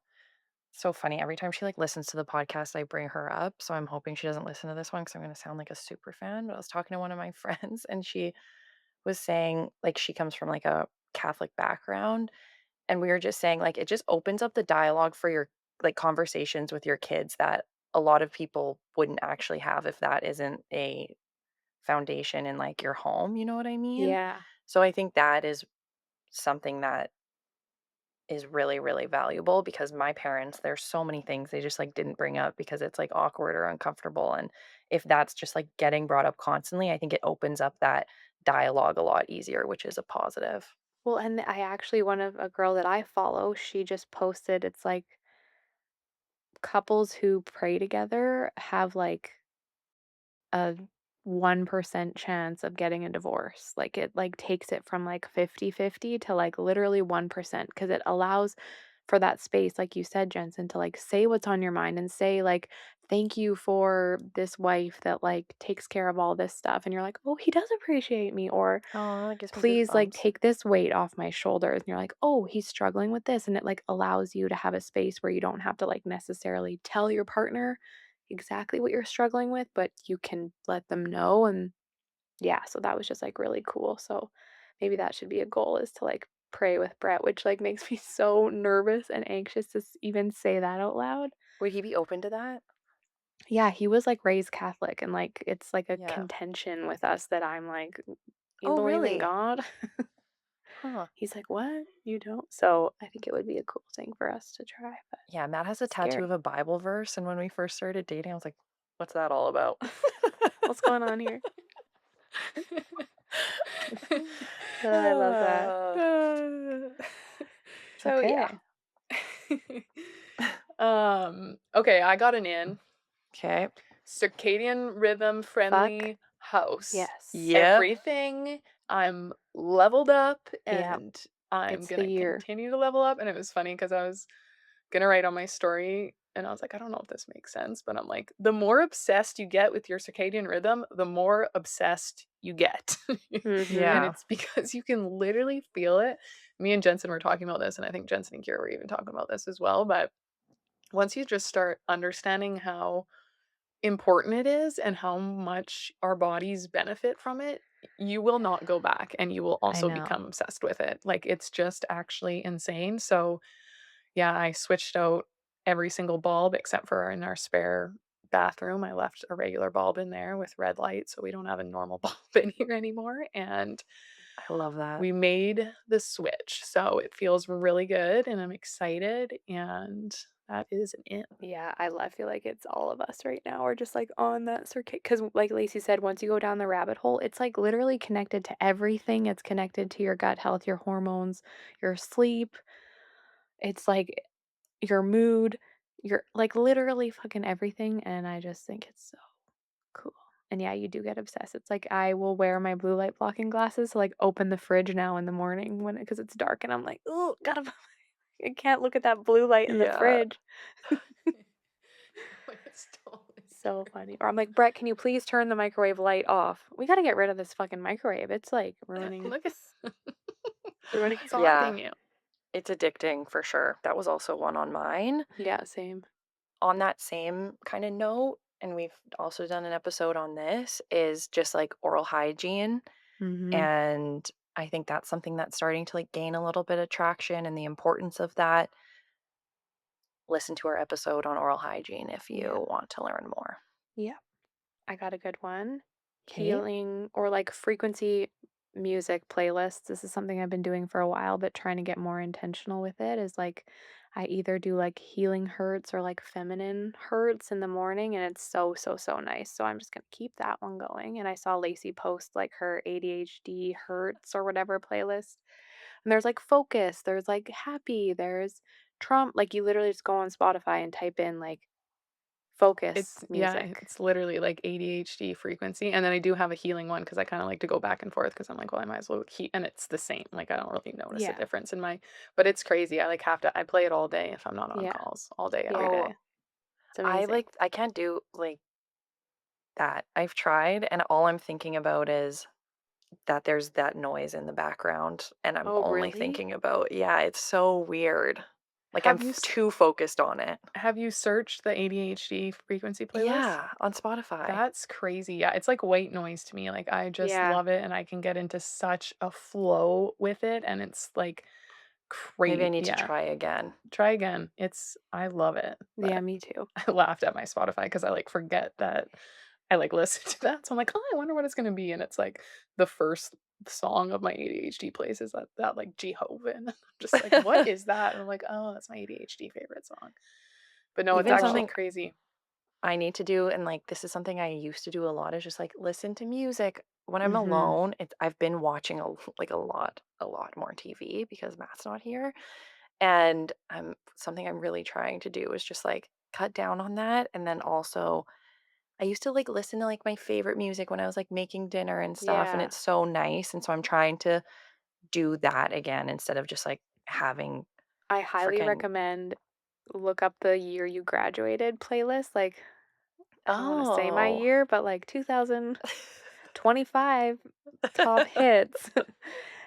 so funny, every time she, like, listens to the podcast, I bring her up, so I'm hoping she doesn't listen to this one because 'cause I'm gonna sound like a super fan, but I was talking to one of my friends, and she was saying, like, she comes from, like, a Catholic background, and we were just saying, like, it just opens up the dialogue for your, like, conversations with your kids that a lot of people wouldn't actually have if that isn't a foundation in, like, your home, you know what I mean? Yeah. So I think that is something that is really, really valuable because my parents, there's so many things they just, like, didn't bring up because it's, like, awkward or uncomfortable, and if that's just, like, getting brought up constantly, I think it opens up that dialogue a lot easier, which is a positive. Well, and I actually one of a girl that I follow, she just posted it's like couples who pray together have like a 1% chance of getting a divorce. Like, it, like, takes it from, like, 50-50 to, like, literally 1% because it allows for that space, like you said, Jensen, to, like, say what's on your mind and say, like, "Thank you for this wife that, like, takes care of all this stuff," and you're like, "Oh, he does appreciate me," or, Oh, that gives me "Please, like, goosebumps. take this weight off my shoulders," and you're like, "Oh, he's struggling with this," and it, like, allows you to have a space where you don't have to, like, necessarily tell your partner exactly what you're struggling with, but you can let them know, and yeah, so that was just, like, really cool, so maybe that should be a goal is to, like, pray with Brett, which, like, makes me so nervous and anxious to even say that out loud. Would he be open to that? Yeah, he was, like, raised Catholic, and, like, it's, like, a Yeah. contention with us that I'm like, "You Oh, believe in really? God?" Huh. He's like, "What? You don't?" So, I think it would be a cool thing for us to try, but Yeah, Matt has a tattoo of scary. a Bible verse, and when we first started dating, I was like, "What's that all about?" What's going on here? Oh, I love that. Uh, so yeah. Okay. Okay, I got an in. Okay. Circadian rhythm Fuck friendly house. yes. Yep. Everything I'm leveled up Yep. and I'm It's the gonna year. continue to level up. And it was funny because I was gonna write on my story and I was like, I don't know if this makes sense, but I'm like, the more obsessed you get with your circadian rhythm, the more obsessed you get. And Mhm. Yeah. it's because you can literally feel it. Me and Jensen were talking about this, and I think Jensen and Kira were even talking about this as well. But once you just start understanding how important it is and how much our bodies benefit from it, you will not go back and you will I also know. become obsessed with it. Like, it's just actually insane. So, yeah, I switched out every single bulb except for in our spare bathroom. I left a regular bulb in there with red light so we don't have a normal bulb in here anymore. And I love that. we made the switch. So it feels really good and I'm excited. And that is an in. Yeah, I feel like it's all of us right now. We're just like on that circuit because, like Lacey said, once you go down the rabbit hole, it's like literally connected to everything. It's connected to your gut health, your hormones, your sleep. It's like your mood, your like literally fucking everything. And I just think it's so cool. And yeah, you do get obsessed. It's like I will wear my blue light blocking glasses to like open the fridge now in the morning when because it's dark and I'm like, oh, gotta, I can't look at that blue light in the Yeah. fridge. It's totally So funny. Or I'm like, Brett, can you please turn the microwave light off? We gotta get rid of this fucking microwave. It's like ruining look at ruining it's Yeah. haunting you. It's addicting for sure. That was also one on mine. Yeah, same. On that same kind of note, and we've also done an episode on this, is just like oral hygiene. Mm-hmm. And I think that's something that's starting to like gain a little bit of traction and the importance of that. Listen to our episode on oral hygiene if Yeah. you want to learn more. Yeah. I got a good one. Okay. Healing or like frequency music playlists. This is something I've been doing for a while, but trying to get more intentional with it is like I either do like healing hertz or like feminine hertz in the morning, and it's so, so, so nice. So I'm just gonna keep that one going. And I saw Lacey post like her ADHD hertz or whatever playlist. And there's like focus, there's like happy, there's Trump. Like you literally just go on Spotify and type in like focus It's yeah, music. it's literally like ADHD frequency, and then I do have a healing one because I kinda like to go back and forth because 'cause I'm like, "Well, I might as well heat," and it's the same, like, I don't really notice a Yeah. difference in my but it's crazy, I, like, have to I play it all day if I'm not on Yeah. calls, all day, every Yeah. Oh, day. It's amazing. I can't do like that. I've tried and all I'm thinking about is that there's that noise in the background and I'm Oh, only really? thinking about, yeah, it's so weird. Like I'm Have you too focused on it. have you searched the ADHD frequency playlist? Yeah, on Spotify. That's crazy. Yeah, it's like white noise to me. Like I just Yeah. love it and I can get into such a flow with it and it's like Maybe I great. need to Yeah. try again. Try again. I love it. Yeah, But me too. I laughed at my Spotify because I like forget that I like listen to that. So I'm like, oh, I wonder what it's gonna be. And it's like the first song of my ADHD plays is that like Jehovah. I'm just like, what is that? And I'm like, oh, that's my ADHD favorite song. But no, it's Even actually something crazy. I need to do, and like this is something I used to do a lot, is just like listen to music when I'm Hmm. alone. I've been watching a lot more TV because Matt's not here. And something I'm really trying to do is just like cut down on that. And then also I used to like listen to like my favorite music when I was like making dinner and stuff, and Yeah. it's so nice. And so I'm trying to do that again instead of just like having I highly freaking recommend look up the year you graduated playlist. Like, I don't want to say my oh. year, but like 2025 top hits.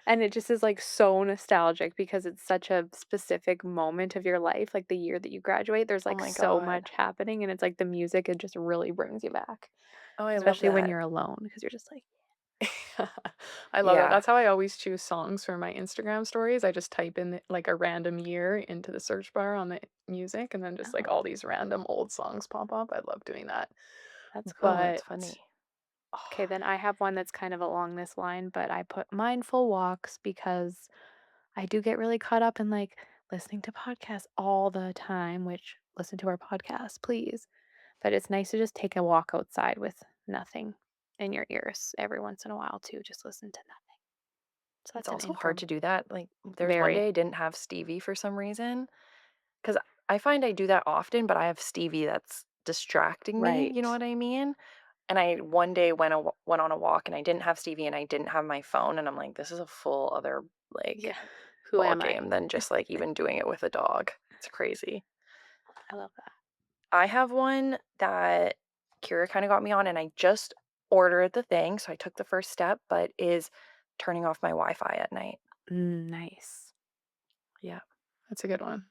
And it just is like so nostalgic because it's such a specific moment of your life, like the year that you graduate. There's Oh like my so god. much happening, and it's like the music, it just really brings you back, Oh, I love especially when that. you're alone because you're just like, I love that. Yeah. That's how I always choose songs for my Instagram stories. I just type in like a random year into the search bar on the music and then just like oh, all these random old songs pop up. I love doing that. that's Oh, cool. that's But funny. Okay, then I have one that's kind of along this line, but I put mindful walks because I do get really caught up in like listening to podcasts all the time, which listen to our podcast, please. But it's nice to just take a walk outside with nothing in your ears every once in a while too. Just listen to nothing. So It's that's an also hard income. to do that. Like, there's one Very. day I didn't have Stevie for some reason, because I find I do that often, but I have Stevie that's distracting me, you know Right. what I mean? And I one day went on a walk and I didn't have Stevie and I didn't have my phone, and I'm like, "This is a full other, like, Yeah. Who ball am I? game than just, like, even doing it with a dog." It's crazy. I love that. I have one that Kira kinda got me on, and I just ordered the thing, so I took the first step, but is turning off my Wi-Fi at night. Nice. Yeah. that's a good one.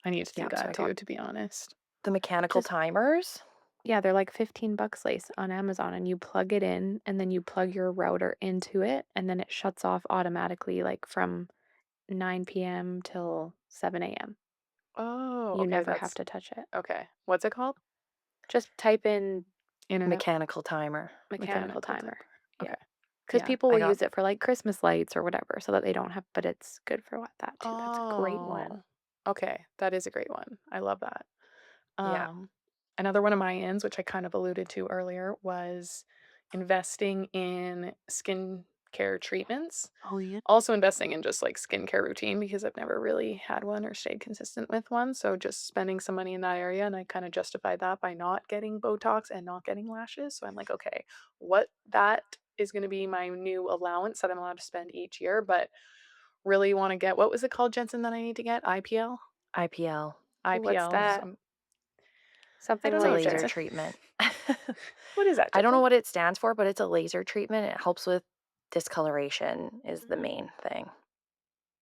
I need to do Yep, so that I got too, to be honest. the mechanical Just timers. Yeah, they're like 15 bucks lace on Amazon and you plug it in and then you plug your router into it and then it shuts off automatically like from 9 p.m. till 7 a.m. Oh, You okay. never have That's to touch it. okay. What's it called? Just type in Internet Mechanical timer. mechanical mechanical timer. timer. Yeah. Okay. Because Yeah, people I will got use it for like Christmas lights or whatever so that they don't have, but it's good for what that too. That's a great one. Oh, okay. That is a great one. I love that. yeah. Um, Another one of my ends, which I kind of alluded to earlier, was investing in skincare treatments. Oh, yeah. Also investing in just like skincare routine because I've never really had one or stayed consistent with one. So just spending some money in that area. And I kind of justified that by not getting Botox and not getting lashes. So I'm like, okay, what that is going to be my new allowance that I'm allowed to spend each year. But really want to get, what was it called, Jensen, that I need to get? IPL? IPL. What's IPL. that? I Something don't It's a know, laser laser. Jensen. treatment. What is that, I don't know Jensen? what it stands for, but it's a laser treatment. It helps with discoloration is the Mm. main thing.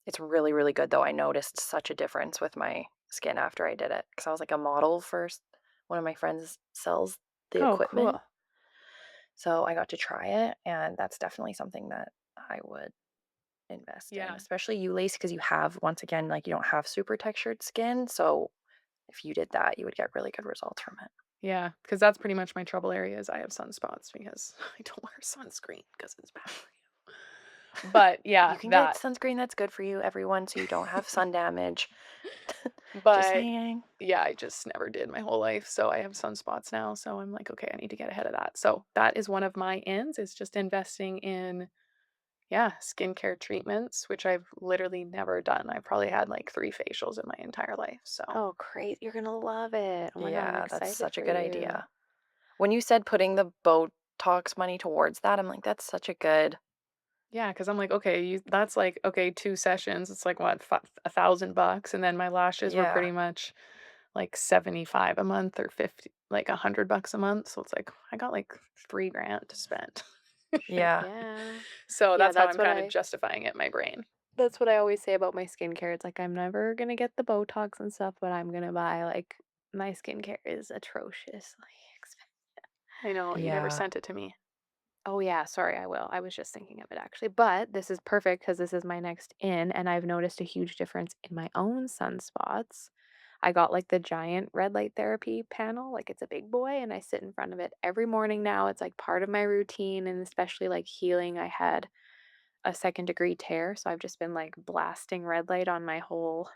It's really, really good though. I noticed such a difference with my skin after I did it because I was like a model first. One of my friends sells the Oh, cool. equipment. So I got to try it, and that's definitely something that I would invest in, Yeah. especially you, Lace, because you have, once again, like you don't have super textured skin. So if you did that, you would get really good results from it. Yeah, because that's pretty much my trouble area is I have sunspots because I don't wear sunscreen because it's bad for you. But yeah, You can get that. sunscreen that's good for you, everyone, so you don't have sun damage. Just But saying. yeah, I just never did my whole life. So I have sunspots now. So I'm like, okay, I need to get ahead of that. So that is one of my ends is just investing in, yeah, skincare treatments, which I've literally never done. I've probably had like 3 facials in my entire life. So Oh, crazy. You're going to love it. Oh my God, I'm Yeah, that's excited such a for good you. idea. When you said putting the Botox money towards that, I'm like, that's such a good, yeah, because I'm like, okay, that's like, okay, 2 sessions. It's like what, $1,000, and then my lashes were yeah. pretty much like 75 a month or 50, like $100 a month. So it's like I got like 3 grand to spend. Yeah. Yeah. So Yeah, that's how I'm kind of justifying it in my brain. that's what I always say about my skincare. It's like I'm never gonna get the Botox and stuff, but I'm gonna buy like my skincare is atrociously expensive. I know, you never Yeah. sent it to me. Oh yeah, sorry, I will. I was just thinking of it actually. But this is perfect because this is my next in, and I've noticed a huge difference in my own sunspots. I got like the giant red light therapy panel, like it's a big boy, and I sit in front of it every morning now. It's like part of my routine, and especially like healing. I had a second-degree tear, so I've just been like blasting red light on my whole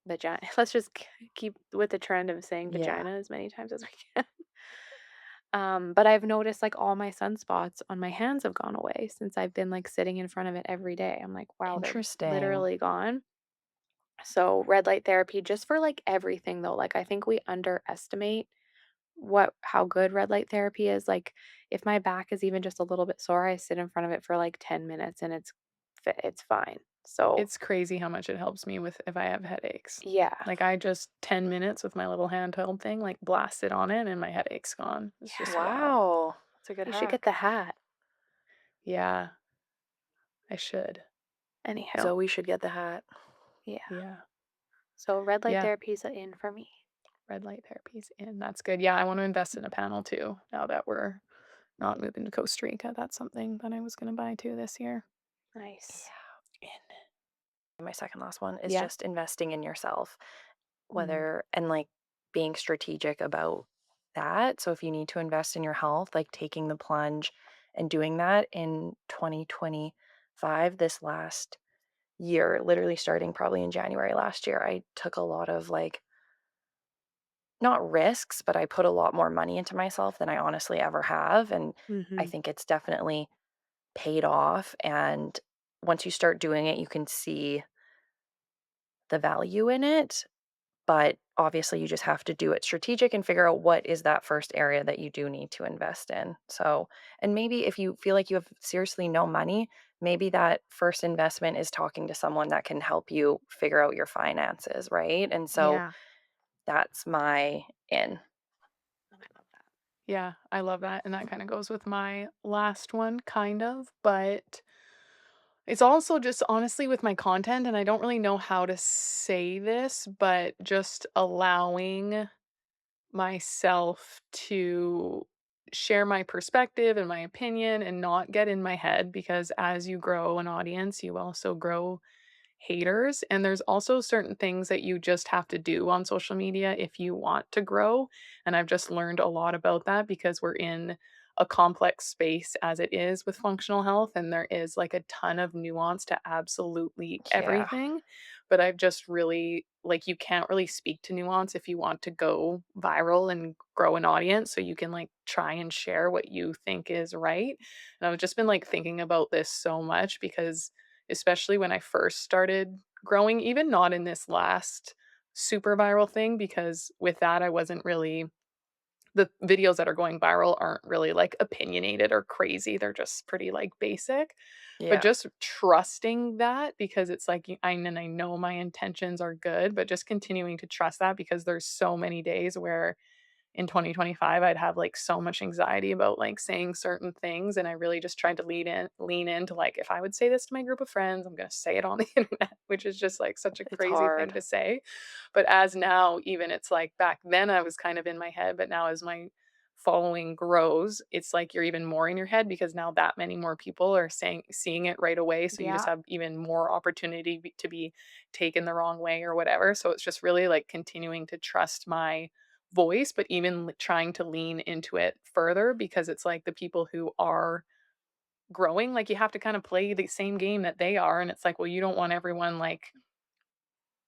vagina. Let's just keep with the trend of saying Yeah. vagina as many times as we can. But I've noticed like all my sunspots on my hands have gone away since I've been like sitting in front of it every day. I'm like, wow, they're Interesting. literally gone. So red light therapy just for like everything though. Like I think we underestimate what how good red light therapy is. Like if my back is even just a little bit sore, I sit in front of it for like 10 minutes and it's fine. So, It's crazy how much it helps me with if I have headaches. yeah. Like I just 10 minutes with my little handheld thing, like blast it on it and my headache's gone. It's just Yeah. wild. Wow. That's a good I should get the hack. hat. Yeah, I should. Anyhow, Zoe should get the hat. yeah. Yeah. So red light Yeah. therapy's a in for me. Red light therapies in. That's good. Yeah, I want to invest in a panel too. Now that we're not moving to Costa Rica, that's something that I was going to buy too this year. Nice. Yeah. My second last one is Yeah. just investing in yourself, Mm. whether and like being strategic about that. So if you need to invest in your health, like taking the plunge and doing that in 2025, this last year, literally starting probably in January last year, I took a lot of like not risks, but I put a lot more money into myself than I honestly ever have. And I Mm-hmm. think it's definitely paid off. And once you start doing it, you can see the value in it. But obviously, you just have to do it strategic and figure out what is that first area that you do need to invest in. So, and maybe if you feel like you have seriously no money, maybe that first investment is talking to someone that can help you figure out your finances, right? And so Yeah. that's my in. I love that. Yeah, I love that. And that kind of goes with my last one, kind of. But it's also just honestly with my content, and I don't really know how to say this, but just allowing myself to share my perspective and my opinion and not get in my head because as you grow an audience, you also grow haters. And there's also certain things that you just have to do on social media if you want to grow. And I've just learned a lot about that because we're in a complex space as it is with functional health. And there is like a ton of nuance to absolutely Yeah. everything. But I've just really, like, you can't really speak to nuance if you want to go viral and grow an audience. So you can like try and share what you think is right. And I've just been like thinking about this so much because especially when I first started growing, even not in this last super viral thing, because with that, I wasn't really, the videos that are going viral aren't really like opinionated or crazy. They're just pretty like basic. But Yeah. just trusting that because it's like, and I know my intentions are good, but just continuing to trust that because there's so many days where in 2025 I'd have like so much anxiety about like saying certain things and I really just tried to lean into like if I would say this to my group of friends, I'm going to say it on the internet, which is just like such a It's crazy thing hard. to say. But as now even it's like back then I was kind of in my head, but now as my following grows, it's like you're even more in your head because now that many more people are saying seeing it right away, so you just Yeah. have even more opportunity to be taken the wrong way or whatever. So it's just really like continuing to trust my voice, but even trying to lean into it further because it's like the people who are growing, like you have to kind of play the same game that they are. And it's like, well, you don't want everyone like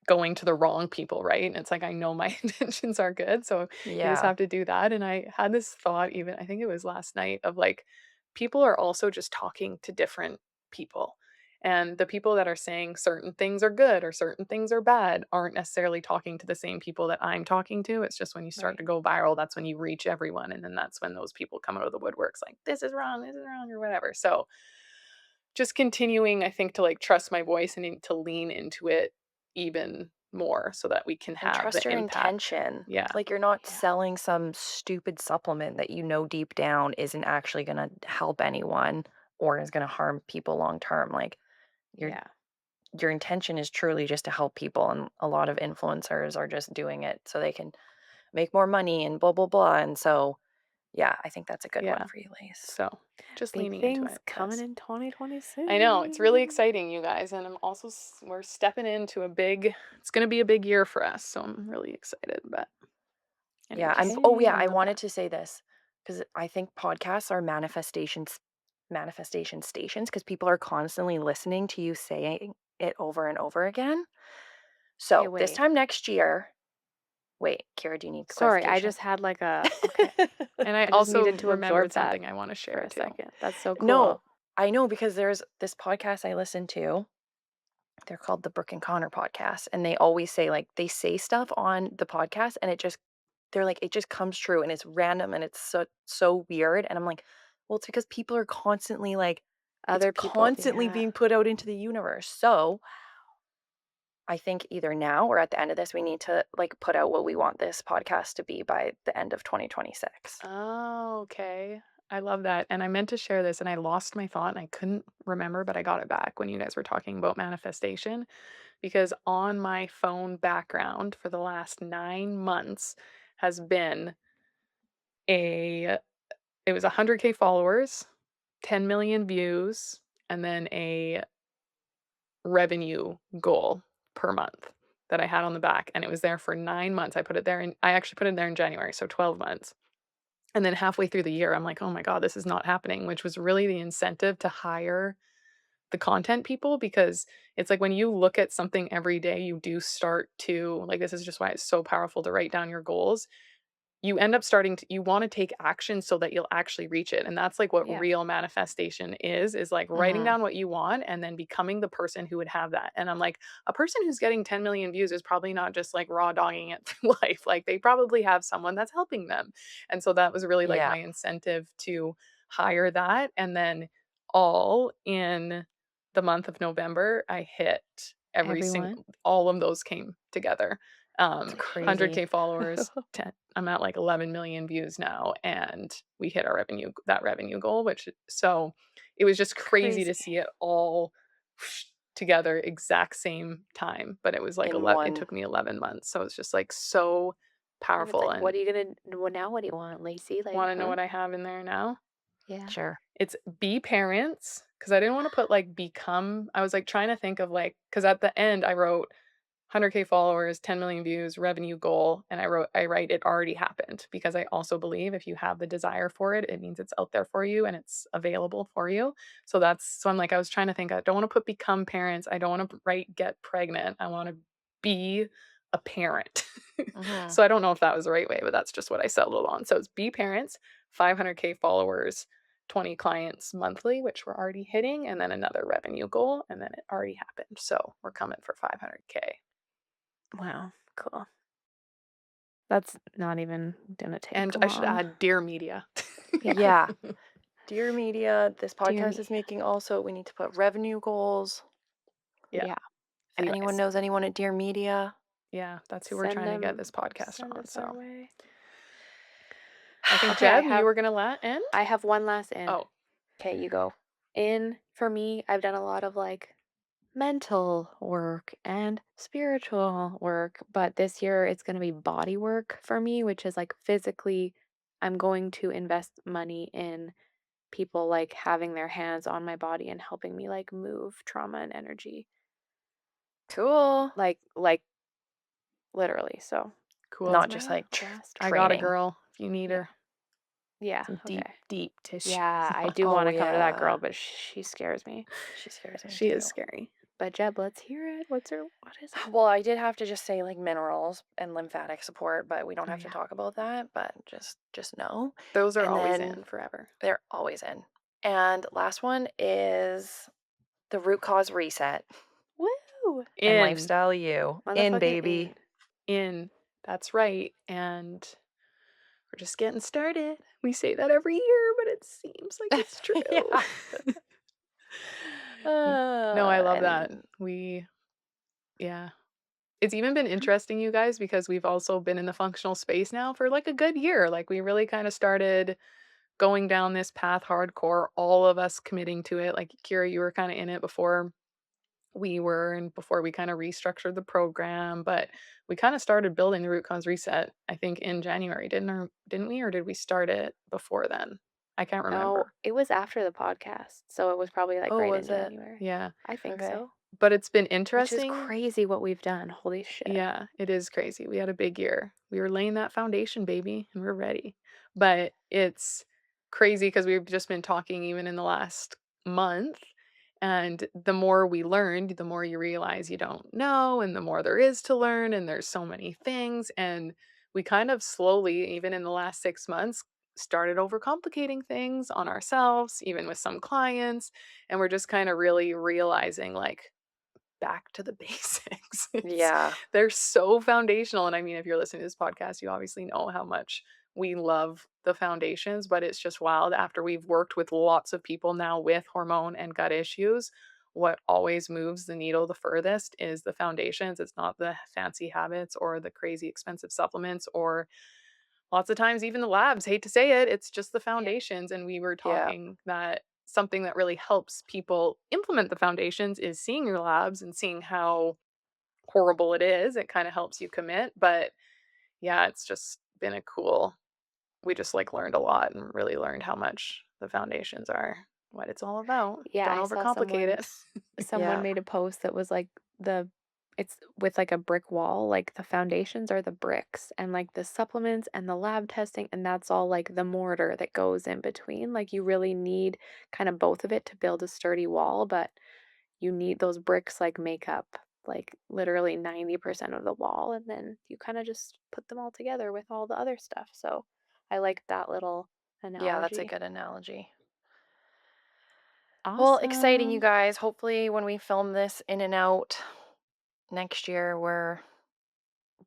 going to the wrong people, right? And it's like, I know my intentions are good. So you just Yeah. have to do that. And I had this thought, even, I think it was last night, of like, people are also just talking to different people. And the people that are saying certain things are good or certain things are bad aren't necessarily talking to the same people that I'm talking to. It's just when you start Right. to go viral, that's when you reach everyone. And then that's when those people come out of the woodworks like, this is wrong, or whatever. So just continuing, I think, to like trust my voice and to lean into it even more so that we can And have trust the your impact. intention. Yeah. Like, you're not Yeah. selling some stupid supplement that you know deep down isn't actually going to help anyone or is going to harm people long term. Like, your Yeah. your intention is truly just to help people, and a lot of influencers are just doing it so they can make more money and blah blah blah. And so, yeah, I think that's a good one Yeah. for you, Lace. So just Big leaning into things it. coming That's- in 2026. I know, it's really exciting, you guys, and I'm also we're stepping into it's going to be a big year for us, so I'm really excited. But Yeah, anyways, I wanted to say this because I think podcasts are manifestation stations because people are constantly listening to you saying it over and over again. Okay, So this wait. time next year, wait, Kira, do you need Sorry, I clarification? just had like a okay. and I I just also needed to remembered absorb that something I want to for share a too. second. That's so cool. No, I know because there's this podcast I listen to. They're called the Brooke and Connor podcast, and they always say like they say stuff on the podcast, and they're like it just comes true, and it's random, and it's so weird, and I'm like, well, it's because people are constantly like it's Other people, constantly yeah. being put out into the universe. So I think either now or at the end of this, we need to like put out what we want this podcast to be by the end of 2026. Oh, okay. I love that. And I meant to share this and I lost my thought and I couldn't remember, but I got it back when you guys were talking about manifestation. Because on my phone background for the last 9 months has been it was 100K followers, 10 million views, and then a revenue goal per month that I had on the back. And it was there for 9 months. I actually put it there in January, so 12 months. And then halfway through the year, I'm like, oh my God, this is not happening, which was really the incentive to hire the content people because it's like when you look at something every day, you do start to, like, this is just why it's so powerful to write down your goals. You end up you want to take action so that you'll actually reach it. And that's like what Yeah. real manifestation is like writing down what you want and then becoming the person who would have that. And I'm like, a person who's getting 10 million views is probably not just like raw dogging it through life. Like they probably have someone that's helping them. And so that was really like Yeah. my incentive to hire that. And then all in the month of November, I hit Everyone. all of those came together. It's crazy. 100K followers, I'm at like 11 million views now, and we hit our revenue goal, so it was just crazy to see it all together exact same time. But it was like In 11. It one. took me 11 months, so it's just like so It's powerful. like, And what are you gonna well now what do you want, Lacey? Like, want to know what I have in there now? Yeah. Sure. It's be parents because I didn't want to put like become. I was like trying to think of like because at the end I wrote 100K followers, 10 million views, revenue goal. And I write, it already happened because I also believe if you have the desire for it, it means it's out there for you and it's available for you. So I'm like, I was trying to think, I don't want to put become parents. I don't want to write get pregnant. I want to be a parent. Mhm. So I don't know if that was the right way, but that's just what I settled on. So it's be parents, 500K followers, 20 clients monthly, which we're already hitting, and then another revenue goal. And then it already happened. So we're coming for 500K. Wow, cool. That's not even gonna take And long. I should add Dear Media. Yeah. Dear Media, this Dear podcast is making also, we need to put revenue goals. Yeah. Yeah. If anyone Anyways. knows anyone at Dear Media, Yeah, that's who we're trying to get this podcast send on. us our So way. I think Okay, Jeb, you were gonna end? I have one last in. Oh, okay, you go. In for me, I've done a lot of like mental work and spiritual work, but this year it's going to be body work for me, which is like physically, I'm going to invest money in people like having their hands on my body and helping me like move trauma and energy. Cool. Like literally. So cool. Not just like blast. I got a training. girl if you need Yeah. her. Yeah. Some Okay. deep tissue. Yeah, I do Oh, want to come to that girl, yeah. but she scares me. She scares me She too. is scary. But Jeb, let's hear it. What is it? Well, I did have to just say like minerals and lymphatic support, but we don't Oh, have to yeah. talk about that. But just know. Those are And always then in forever. they're always in. And last one is the root cause reset Woo! and lifestyle you. In, Motherfucking baby. In. That's right. And we're just getting started. We say that every year, but it seems like it's true. Yeah. No, I love that. And Yeah. It's even been interesting, you guys, because we've also been in the functional space now for like a good year. Like we really kind of started going down this path hardcore, all of us committing to it. Like Kira, you were kind of in it before we were and before we kind of restructured the program, but we kind of started building the root cause reset, I think in January, didn't we? Or did we start it before then? I can't No, remember. it was after the podcast, so it was probably like Oh, right in was it? January. Yeah. I think Okay. so. But it's been Which is interesting. crazy what we've done. Holy shit. Yeah, it is crazy. We had a big year. We were laying that foundation, baby, and we're ready. But it's crazy because we've just been talking even in the last month. And the more we learned, the more you realize you don't know, and the more there is to learn. And there's so many things. And we kind of slowly, even in the last 6 months, started overcomplicating things on ourselves, even with some clients. And we're just kind of really realizing, like, back to the basics. Yeah. They're so foundational. And I mean, if you're listening to this podcast, you obviously know how much we love the foundations, but it's just wild after we've worked with lots of people now with hormone and gut issues. What always moves the needle the furthest is the foundations. It's not the fancy habits or the crazy expensive supplements or lots of times even the labs. Hate to say it, it's just the foundations. And we were Yeah. talking that something that really helps people implement the foundations is seeing your labs and seeing how horrible it is. It kind of helps you commit. But yeah, it's just been we just like learned a lot and really learned how much the foundations are, what it's all about. Yeah, Don't I saw overcomplicate it. someone Yeah. made a post that was like it's with like a brick wall, like the foundations are the bricks and like the supplements and the lab testing and that's all like the mortar that goes in between. Like you really need kind of both of it to build a sturdy wall, but you need those bricks like make up like literally 90% of the wall and then you kind of just put them all together with all the other stuff. So I like that little Yeah, that's a analogy. good analogy. Awesome. Well, exciting, you guys. Hopefully, when we film this in and out next year,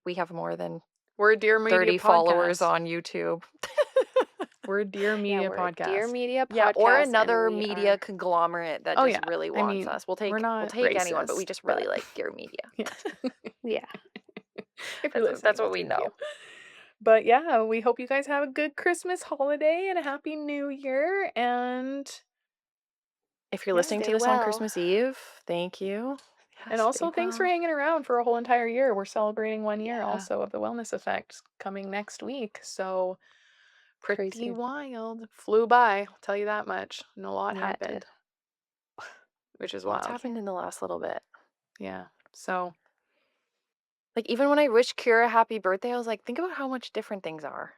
we have more than We're a Dear Media 30 followers podcast. on YouTube. We're a Dear Yeah, Media we're a Dear podcast. Media Yeah, podcast. or and another we media are- conglomerate that Oh, just yeah. really I wants mean, us. We'll we're take not anyone, but we racist, just really but- like your media. Yeah. Yeah. If you're listening, That's what we thank know. you. But yeah, we hope you guys have a good Christmas holiday and a happy new year. And If you're Yeah, listening to stay this on well. Christmas Eve, thank you. Yeah, and also stay thanks for well. hanging around for a whole entire year. We're celebrating 1 year Yeah. also of the Wellness Effect coming next week. So pretty Crazy. wild. Flew by, I'll tell you that much. And a lot Yeah, it happened, did. which is What's wild. happened in the last little bit? Yeah. So Like, even when I wished Kira happy birthday, I was like, think about how much different things are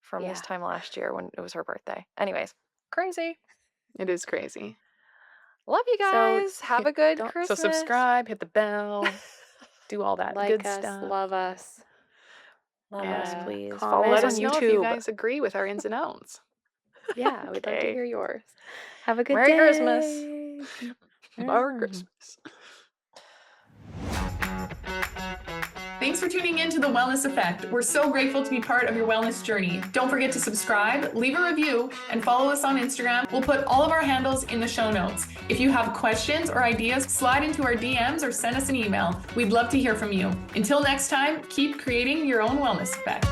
from this Yeah. time last year when it was her birthday. Anyways, crazy. it is crazy. Love you So, guys. Have a good don't- Christmas. So subscribe, hit the bell, do all that like good us, stuff. love us. Love us, Yeah. please. Comment. Follow us Let on us know if you YouTube. guys agree with our ins and outs. Yeah, we'd love to Okay. hear yours. Have a good Merry day. Christmas. Merry Christmas. Thanks for tuning in to The Wellness Effect. We're so grateful to be part of your wellness journey. Don't forget to subscribe, leave a review, and follow us on Instagram. We'll put all of our handles in the show notes. If you have questions or ideas, slide into our DMs or send us an email. We'd love to hear from you. Until next time, keep creating your own wellness effect.